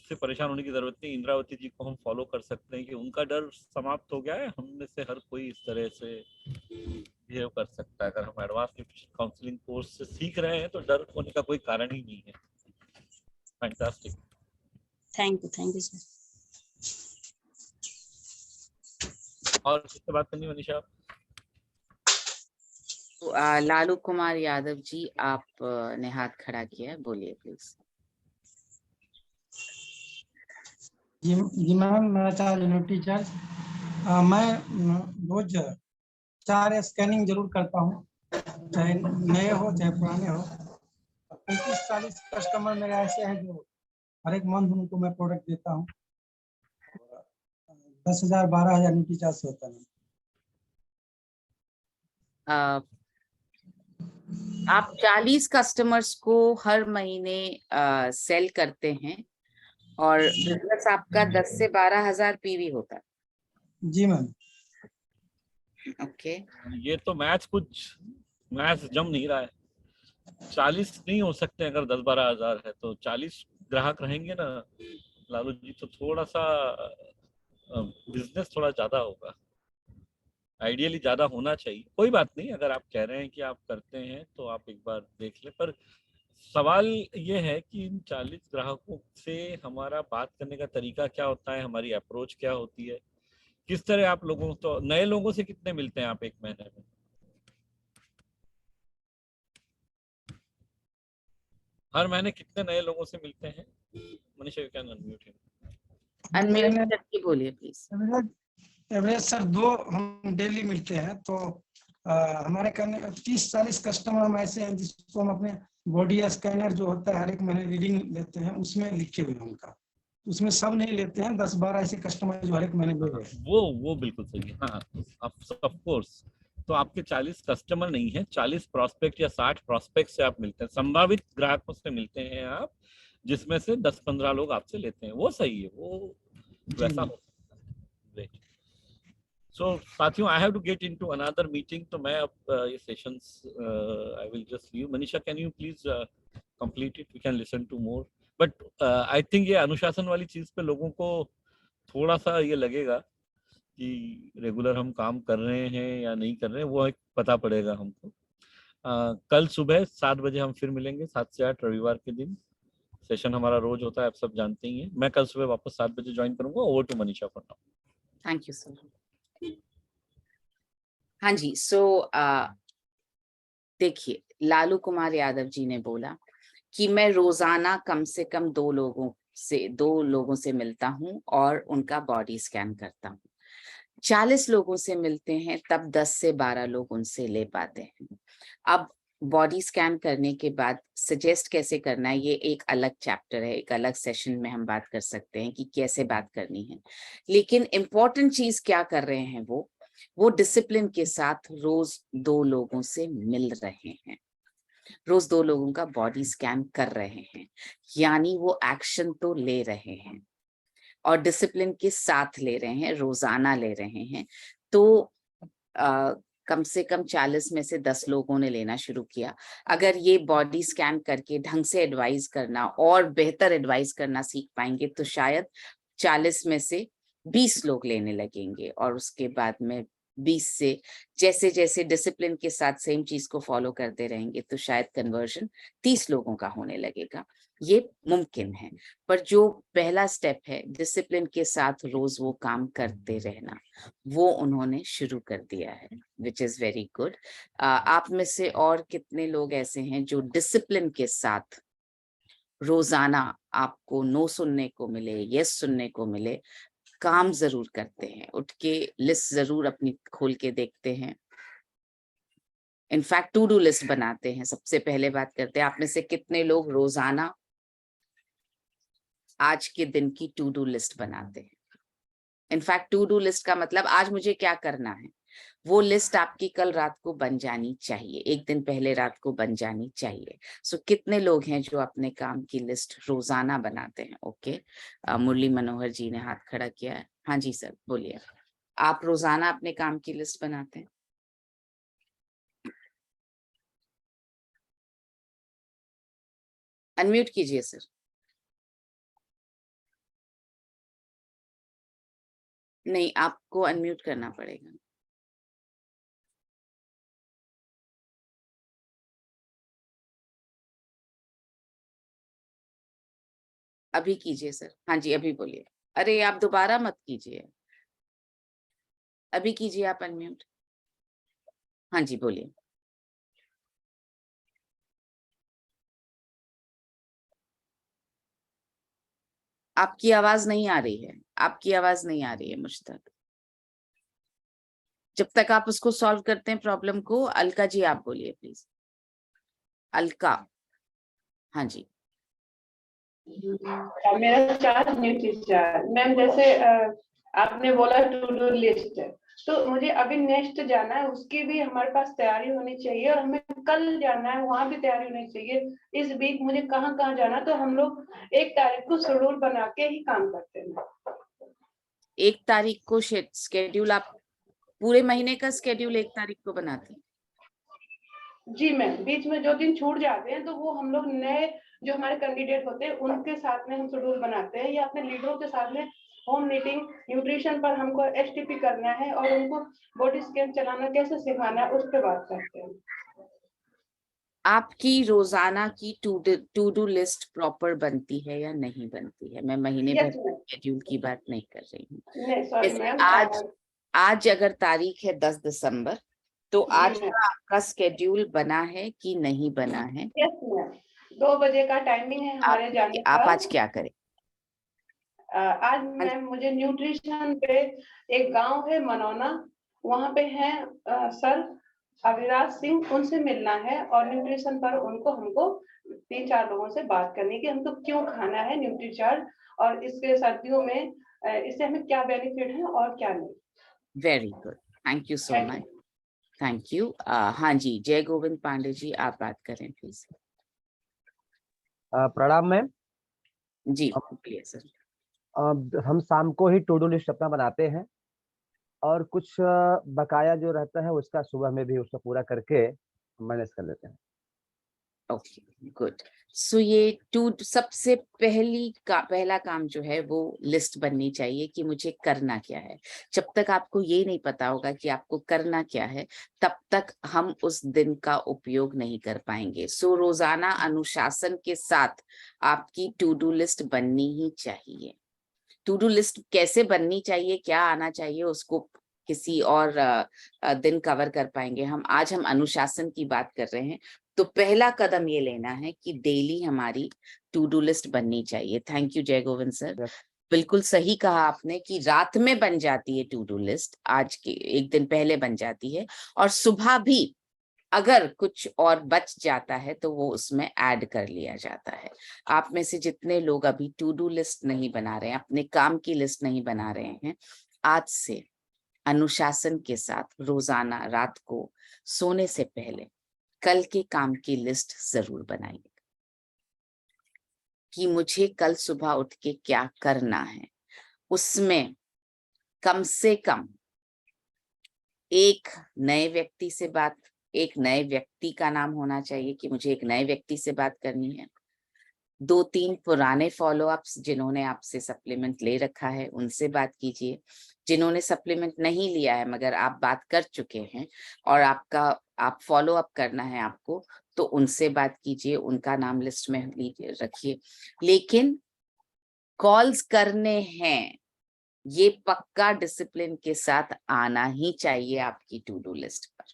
से परेशान होने की जरूरत नहीं। इंद्रावती जी को हम फॉलो कर सकते हैं कि उनका डर समाप्त हो गया है। हम में से हर कोई इस तरह से बिहेव कर सकता है। अगर हम एडवांस न्यूट्रिशन काउंसलिंग कोर्स से सीख रहे हैं तो डर होने का कोई कारण ही नहीं है। फैंटास्टिक। Thank you sir. और किससे बात करनी मनीषा आप? तो लालू कुमार यादव जी, आप ने हाथ खड़ा किया है, बोलिए प्लीज। जी मैम, मेरा चार्ज यूनिटी चार्ज। मैं रोज 4 स्कैनिंग जरूर करता हूँ, चाहे नए हो चाहे पुराने हो। 35-40 कस्टमर मेरे ऐसे हैं जो हर एक मंथ उनको मैं प्रोडक्ट देता हूँ। 10,000-12,000 यूनिटी चार्ज होता है। आप 40 कस्टमर्स को हर महीने सेल करते हैं और बिजनेस आपका 10 से 12,000 पीवी होता है? जी मैम। ओके। ये तो मैथ्स जम नहीं रहा है। 40 नहीं हो सकते अगर 10-12 हजार है तो 40 ग्राहक रहेंगे ना लालू जी, तो थोड़ा सा बिजनेस थोड़ा ज्यादा होगा। आइडियली ज्यादा होना चाहिए। कोई बात नहीं, अगर आप कह रहे हैं कि आप करते हैं तो आप एक बार देख लें। पर सवाल ये है कि इन 40 ग्राहकों से हमारा बात करने का तरीका क्या होता है, हमारी अप्रोच क्या होती है, किस तरह आप लोगों तो नए लोगों से कितने मिलते हैं आप एक महीने में? हर महीने कितने नए लोगों से मिलते हैं? Manisha, you can unmute him. Unmute करके बोलिए प्लीज। एवरेज सर 2 हम डेली मिलते हैं। तो हमारे करने 30-40 कस्टमर हम ऐसे हैं जिसको हम अपने बॉडी स्कैनर जो होता है हर एक महीने रीडिंग लेते हैं, उसमें लिखे हुए हैं उनका। उसमें सब नहीं लेते हैं, 10-12 ऐसे कस्टमर जो हर एक महीने ले रहे हैं। वो बिल्कुल सही है। हाँ, ऑफ कोर्स। तो आपके 40 कस्टमर नहीं है, 40 प्रोस्पेक्ट या 60 प्रोस्पेक्ट से आप मिलते हैं, संभावित ग्राहकों से मिलते हैं आप, जिसमें से 10-15 लोग आपसे लेते हैं। वो सही है, वो वैसा हो सकता है। ग्रेट। सो साथियों, I have to get into another meeting, तो मैं अब ये sessions I will just leave. Manisha, can you please complete it? We can listen to more, but I think ये अनुशासन वाली चीज पे लोगों को थोड़ा सा ये लगेगा कि रेगुलर हम काम कर रहे हैं या नहीं कर रहे हैं, वो एक पता पड़ेगा हमको। कल सुबह 7 बजे हम फिर मिलेंगे, 7 से 8 रविवार के दिन। सेशन हमारा रोज होता है, आप सब जानते ही हैं। मैं कल सुबह वापस 7 बजे ज्वाइन करूंगा। Over to Manisha for now. Thank you sir. हाँ जी। सो देखिए, लालू कुमार यादव जी ने बोला कि मैं रोजाना कम से कम 2 लोगों से मिलता हूं और उनका बॉडी स्कैन करता हूं। 40 लोगों से मिलते हैं तब 10 से 12 लोग उनसे ले पाते हैं। अब बॉडी स्कैन करने के बाद सजेस्ट कैसे करना है, ये एक अलग चैप्टर है, एक अलग सेशन में हम बात कर सकते हैं कि कैसे बात करनी है। लेकिन इम्पोर्टेंट चीज क्या कर रहे हैं वो डिसिप्लिन के साथ रोज 2 लोगों से मिल रहे हैं, रोज 2 लोगों का बॉडी स्कैन कर रहे हैं, यानी वो एक्शन तो ले रहे हैं और डिसिप्लिन के साथ ले रहे हैं, रोजाना ले रहे हैं। तो कम से कम 40 में से 10 लोगों ने लेना शुरू किया। अगर ये बॉडी स्कैन करके ढंग से एडवाइस करना और बेहतर एडवाइस करना सीख पाएंगे तो शायद 40 में से 20 लोग लेने लगेंगे, और उसके बाद में 20 से जैसे जैसे डिसिप्लिन के साथ सेम चीज को फॉलो करते रहेंगे तो शायद कन्वर्जन 30 लोगों का होने लगेगा। ये मुमकिन है, पर जो पहला स्टेप है डिसिप्लिन के साथ रोज वो काम करते रहना, वो उन्होंने शुरू कर दिया है, विच इज वेरी गुड। आप में से और कितने लोग ऐसे हैं जो डिसिप्लिन के साथ रोजाना आपको नो सुनने को मिले, यस सुनने को मिले, काम जरूर करते हैं, उठ के लिस्ट जरूर अपनी खोल के देखते हैं, इनफैक्ट टू डू लिस्ट बनाते हैं। सबसे पहले बात करते हैं, आप में से कितने लोग रोजाना आज के दिन की टू डू लिस्ट बनाते हैं? इनफैक्ट टू डू लिस्ट का मतलब आज मुझे क्या करना है, वो लिस्ट आपकी कल रात को बन जानी चाहिए, एक दिन पहले रात को बन जानी चाहिए। सो कितने लोग हैं जो अपने काम की लिस्ट रोजाना बनाते हैं? ओके, मुरली मनोहर जी ने हाथ खड़ा किया है। हाँ जी सर, बोलिए। आप रोजाना अपने काम की लिस्ट बनाते हैं? अनम्यूट कीजिए सर। नहीं, आपको अनम्यूट करना पड़ेगा। अभी कीजिए सर। हाँ जी, अभी बोलिए। अरे आप दोबारा मत कीजिए, अभी कीजिए आप अनम्यूट। हाँ जी, बोलिए। आपकी आवाज नहीं आ रही है, आपकी आवाज नहीं आ रही है मुझ तक। जब तक आप उसको सॉल्व करते हैं प्रॉब्लम को, अलका जी आप बोलिए प्लीज। अलका, हाँ जी। मेरा चार्ज न्यूट्रीचार्ज मैम, जैसे आपने बोला टू डू लिस्ट, तो मुझे अभी नेक्स्ट जाना है, उसकी भी हमारे पास तैयारी होनी चाहिए, और हमें कल जाना है, वहाँ भी तैयारी होनी चाहिए। इस वीक मुझे कहाँ कहाँ जाना, तो हम लोग 1 तारीख को शेड्यूल बना के ही काम करते हैं। 1 तारीख को स्केड्यूल, आप पूरे महीने का स्केड्यूल 1 तारीख को बनाते हैं? जी मैम, बीच में जो दिन छूट जाते हैं तो वो हम लोग नए जो हमारे कैंडिडेट होते हैं उनके साथ में हम शेड्यूल बनाते हैं, या अपने लीडरों के साथ में होम मीटिंग, न्यूट्रिशन पर हमको एसटीपी करना है और उनको बॉडी स्कैन चलाना कैसे सिखाना है उस पर बात करते हैं। आपकी रोजाना की टू डू लिस्ट प्रॉपर बनती है या नहीं बनती है? मैं महीने भर शेड्यूल की बात नहीं कर रही हूँ। आज अगर तारीख है 10 दिसंबर, तो आज का आपका स्केड्यूल बना है कि नहीं बना है? 2 बजे का टाइमिंग है हमारे जाने का। आप आज क्या करें? आज मैम मुझे न्यूट्रिशन पे एक गांव है मनौना, वहाँ पे है सर अविराज सिंह, उनसे मिलना है, और न्यूट्रिशन पर हमको 3-4 लोगों से बात करनी कि हमको क्यों खाना है न्यूट्रीचार्ज, और इसके सर्दियों में इससे हमें क्या बेनिफिट है और क्या नहीं। Very good, thank you so much, thank you. हाँ जी, जय गोविंद पांडे जी, आप बात करें प्लीज। प्रणाम मैम जी, प्लीज सर। हम शाम को ही टू डू लिस्ट अपना बनाते हैं, और कुछ बकाया जो रहता है उसका सुबह में भी उसको पूरा करके मैनेज कर लेते हैं। Okay, good. सो ये सबसे पहला काम जो है वो लिस्ट बननी चाहिए कि मुझे करना क्या है। जब तक आपको ये नहीं पता होगा कि आपको करना क्या है, तब तक हम उस दिन का उपयोग नहीं कर पाएंगे। सो रोजाना अनुशासन के साथ आपकी टू डू लिस्ट बननी ही चाहिए। टू डू लिस्ट कैसे बननी चाहिए, क्या आना चाहिए, उसको किसी और दिन कवर कर पाएंगे। आज हम अनुशासन की बात कर रहे हैं, तो पहला कदम ये लेना है कि डेली हमारी टू डू लिस्ट बननी चाहिए। थैंक यू जय गोविंद सर, बिल्कुल सही कहा आपने कि रात में बन जाती है टू डू लिस्ट, आज के एक दिन पहले बन जाती है, और सुबह भी अगर कुछ और बच जाता है तो वो उसमें ऐड कर लिया जाता है। आप में से जितने लोग अभी टू डू लिस्ट नहीं बना रहे हैं, अपने काम की लिस्ट नहीं बना रहे हैं, आज से अनुशासन के साथ रोजाना रात को सोने से पहले कल के काम की लिस्ट जरूर बनाइए कि मुझे कल सुबह उठ के क्या करना है। उसमें कम से कम एक नए व्यक्ति का नाम होना चाहिए कि मुझे एक नए व्यक्ति से बात करनी है। 2-3 पुराने फॉलोअप्स जिन्होंने आपसे सप्लीमेंट ले रखा है उनसे बात कीजिए। जिन्होंने सप्लीमेंट नहीं लिया है मगर आप बात कर चुके हैं और आप फॉलो अप करना है आपको, तो उनसे बात कीजिए, उनका नाम लिस्ट में लीजिए, रखिए। लेकिन कॉल्स करने हैं, ये पक्का डिसिप्लिन के साथ आना ही चाहिए आपकी टू डू लिस्ट पर।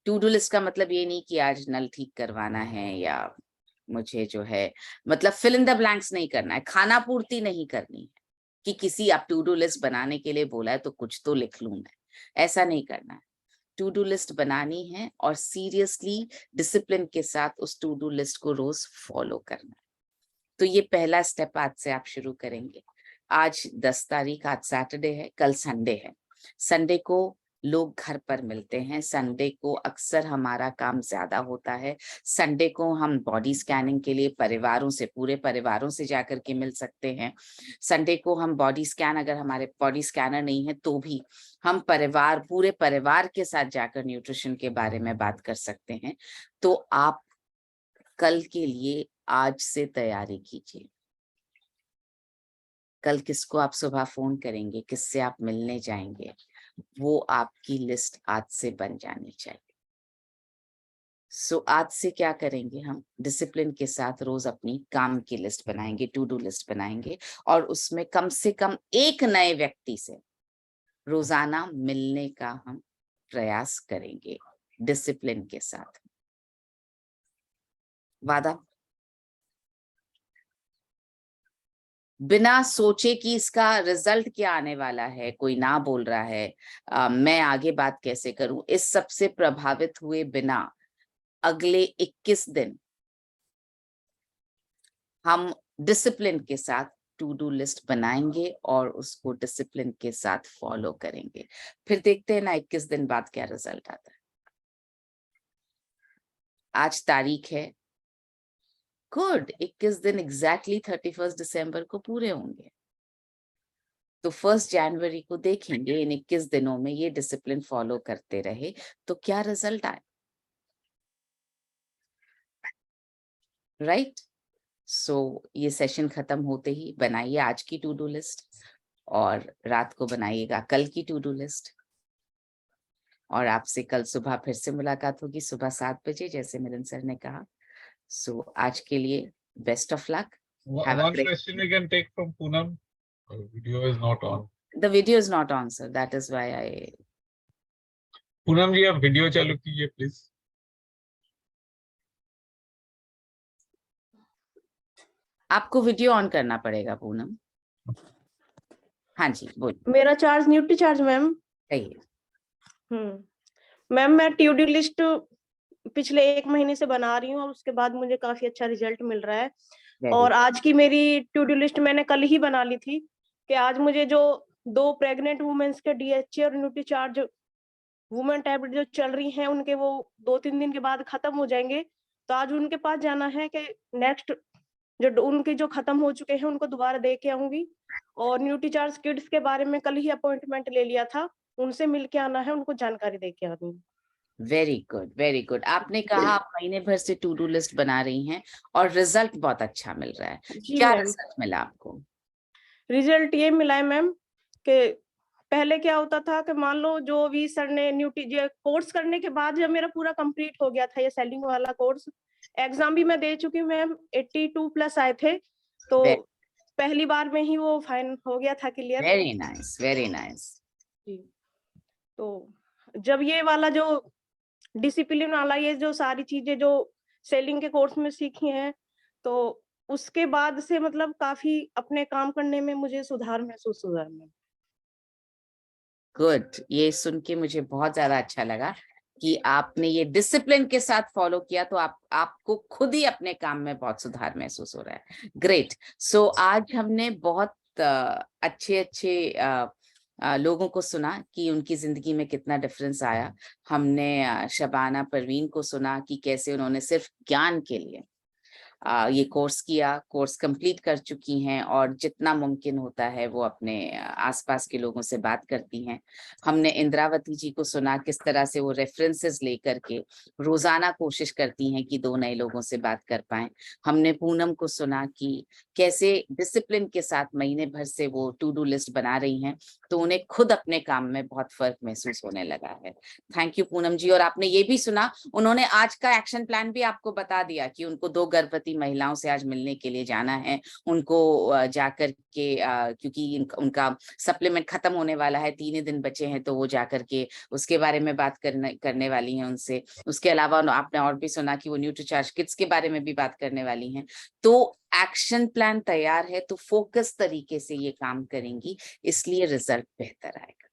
टू डू लिस्ट का मतलब ये नहीं कि आज नल ठीक करवाना है या मुझे जो है मतलब फिल इन द ब्लैंक्स नहीं करना है, खाना पूर्ति नहीं करनी है कि किसी आप टू डू लिस्ट बनाने के लिए बोला है तो कुछ तो लिख लूं मैं, ऐसा नहीं करना है। टू डू लिस्ट बनानी है और सीरियसली डिसिप्लिन के साथ उस टू डू लिस्ट को रोज फॉलो करना है। तो ये पहला स्टेप आज से आप शुरू करेंगे। आज 10 तारीख, आज सैटरडे है, कल संडे है। संडे को लोग घर पर मिलते हैं, संडे को अक्सर हमारा काम ज्यादा होता है। संडे को हम बॉडी स्कैनिंग के लिए पूरे परिवारों से जाकर के मिल सकते हैं। संडे को हम बॉडी स्कैन, अगर हमारे बॉडी स्कैनर नहीं है तो भी हम पूरे परिवार के साथ जाकर न्यूट्रिशन के बारे में बात कर सकते हैं। तो आप कल के लिए आज से तैयारी कीजिए। कल किसको आप सुबह फोन करेंगे, किससे आप मिलने जाएंगे, वो आपकी लिस्ट आज से बन जानी चाहिए। आज से क्या करेंगे, हम डिसिप्लिन के साथ रोज अपनी काम की लिस्ट बनाएंगे, टू डू लिस्ट बनाएंगे और उसमें कम से कम एक नए व्यक्ति से रोजाना मिलने का हम प्रयास करेंगे डिसिप्लिन के साथ। वादा? बिना सोचे कि इसका रिजल्ट क्या आने वाला है, कोई ना बोल रहा है, मैं आगे बात कैसे करूं, इस सब से प्रभावित हुए बिना अगले 21 दिन हम डिसिप्लिन के साथ टू डू लिस्ट बनाएंगे और उसको डिसिप्लिन के साथ फॉलो करेंगे। फिर देखते हैं ना 21 दिन बाद क्या रिजल्ट आता है। आज तारीख है, गुड, 21 दिन एग्जैक्टली 31 दिसंबर को पूरे होंगे। तो 1 जनवरी को देखेंगे इन 21 दिनों में ये डिसिप्लिन फॉलो करते रहे तो क्या रिजल्ट आए। राइट? सो ये सेशन खत्म होते ही बनाइए आज की टू डू लिस्ट और रात को बनाइएगा कल की टू डू लिस्ट। और आपसे कल सुबह फिर से मुलाकात होगी सुबह 7 बजे जैसे मिलन सर ने कहा। सो आज के लिए best of luck. One question we can take from Poonam. Video is not on. The video is not on, sir. That is why I. Poonam जी आप वीडियो चालू कीजिए प्लीज। आपको वीडियो ऑन करना पड़ेगा पूनम। हाँ जी बोलिए। मेरा चार्ज न्यूट्री चार्ज मैम। कहिए। मैम मैं टू डू लिस्ट पिछले 1 महीने से बना रही हूँ और उसके बाद मुझे काफी अच्छा रिजल्ट मिल रहा है। और आज की मेरी टू डू लिस्ट मैंने कल ही बना ली थी कि आज मुझे जो 2 प्रेग्नेंट वुमेन्स के DHA और न्यूट्री चार्ज वुमेन टैबलेट जो चल रही हैं उनके वो 2-3 दिन के बाद खत्म हो जाएंगे। तो आज उनके पास जाना है कि नेक्स्ट जो उनके जो खत्म हो चुके हैं उनको दोबारा दे के आऊंगी। और न्यूट्री चार्ज किड्स के बारे में कल ही अपॉइंटमेंट ले लिया था, उनसे मिल के आना है, उनको जानकारी दे के आनी है। Very good, very good. आपने कहा आप महीने भर से टू डू लिस्ट बना रही हैं और रिजल्ट बहुत अच्छा मिल रहा है। क्या रिजल्ट मिला आपको? रिजल्ट ये मिला है मैम कि पहले क्या होता था कि मान लो जो भी सर ने न्यूट्री कोर्स करने के बाद जब मेरा पूरा कंप्लीट हो गया था ये सेलिंग वाला कोर्स, एग्जाम भी मैं दे चुकी हूँ मैम, 82+ आए थे, तो पहली बार में ही वो फाइन हो गया था clear. Very nice, very nice. तो जब ये वाला जो डिसिप्लिन वाला ये जो सारी चीजें जो सेलिंग के कोर्स में सीखी हैं तो उसके बाद से मतलब काफी अपने काम करने में मुझे सुधार महसूस हुआ है। गुड, ये सुन के मुझे बहुत ज्यादा अच्छा लगा। कि आपने ये डिसिप्लिन के साथ फॉलो किया, तो आपको खुद ही अपने काम में बहुत सुधार महसूस हो रहा है। ग्रेट। सो आज हमने बहुत अच्छे लोगों को सुना कि उनकी जिंदगी में कितना डिफरेंस आया। हमने शबाना परवीन को सुना कि कैसे उन्होंने सिर्फ ज्ञान के लिए ये कोर्स किया, कोर्स कंप्लीट कर चुकी हैं और जितना मुमकिन होता है वो अपने आसपास के लोगों से बात करती हैं। हमने इंद्रावती जी को सुना किस तरह से वो रेफरेंसेस लेकर के रोजाना कोशिश करती हैं कि 2 नए लोगों से बात कर पाएं। हमने पूनम को सुना कि कैसे डिसिप्लिन के साथ महीने भर से वो टू डू लिस्ट बना रही हैं, तो उन्हें खुद अपने काम में बहुत फर्क महसूस होने लगा है। थैंक यू पूनम जी। और आपने ये भी सुना, उन्होंने आज का एक्शन प्लान भी आपको बता दिया कि उनको 2 गर्भवती महिलाओं से आज मिलने के लिए जाना है। उनको जाकर के क्योंकि उनका सप्लीमेंट खत्म होने वाला है, 3 ही दिन बचे हैं, तो वो जाकर के उसके बारे में बात करने वाली हैं उनसे। उसके अलावा आपने और भी सुना कि वो न्यूट्रीचार्ज किट्स के बारे में भी बात करने वाली हैं। तो एक्शन प्लान तैयार है, तो फोकस तरीके से ये काम करेंगी, इसलिए रिजल्ट बेहतर आएगा।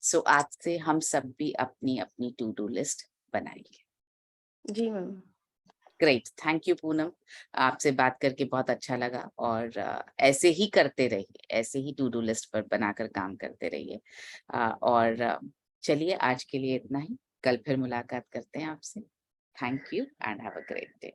सो आज से हम सब भी अपनी अपनी टू डू लिस्ट बनाएंगे। जी ma'am. Great, thank you Poonam. आपसे बात करके बहुत अच्छा लगा और ऐसे ही करते रहिए, ऐसे ही टू डू लिस्ट पर बनाकर काम करते रहिए। और चलिए आज के लिए इतना ही, कल फिर मुलाकात करते हैं आपसे। Thank you and have a great day.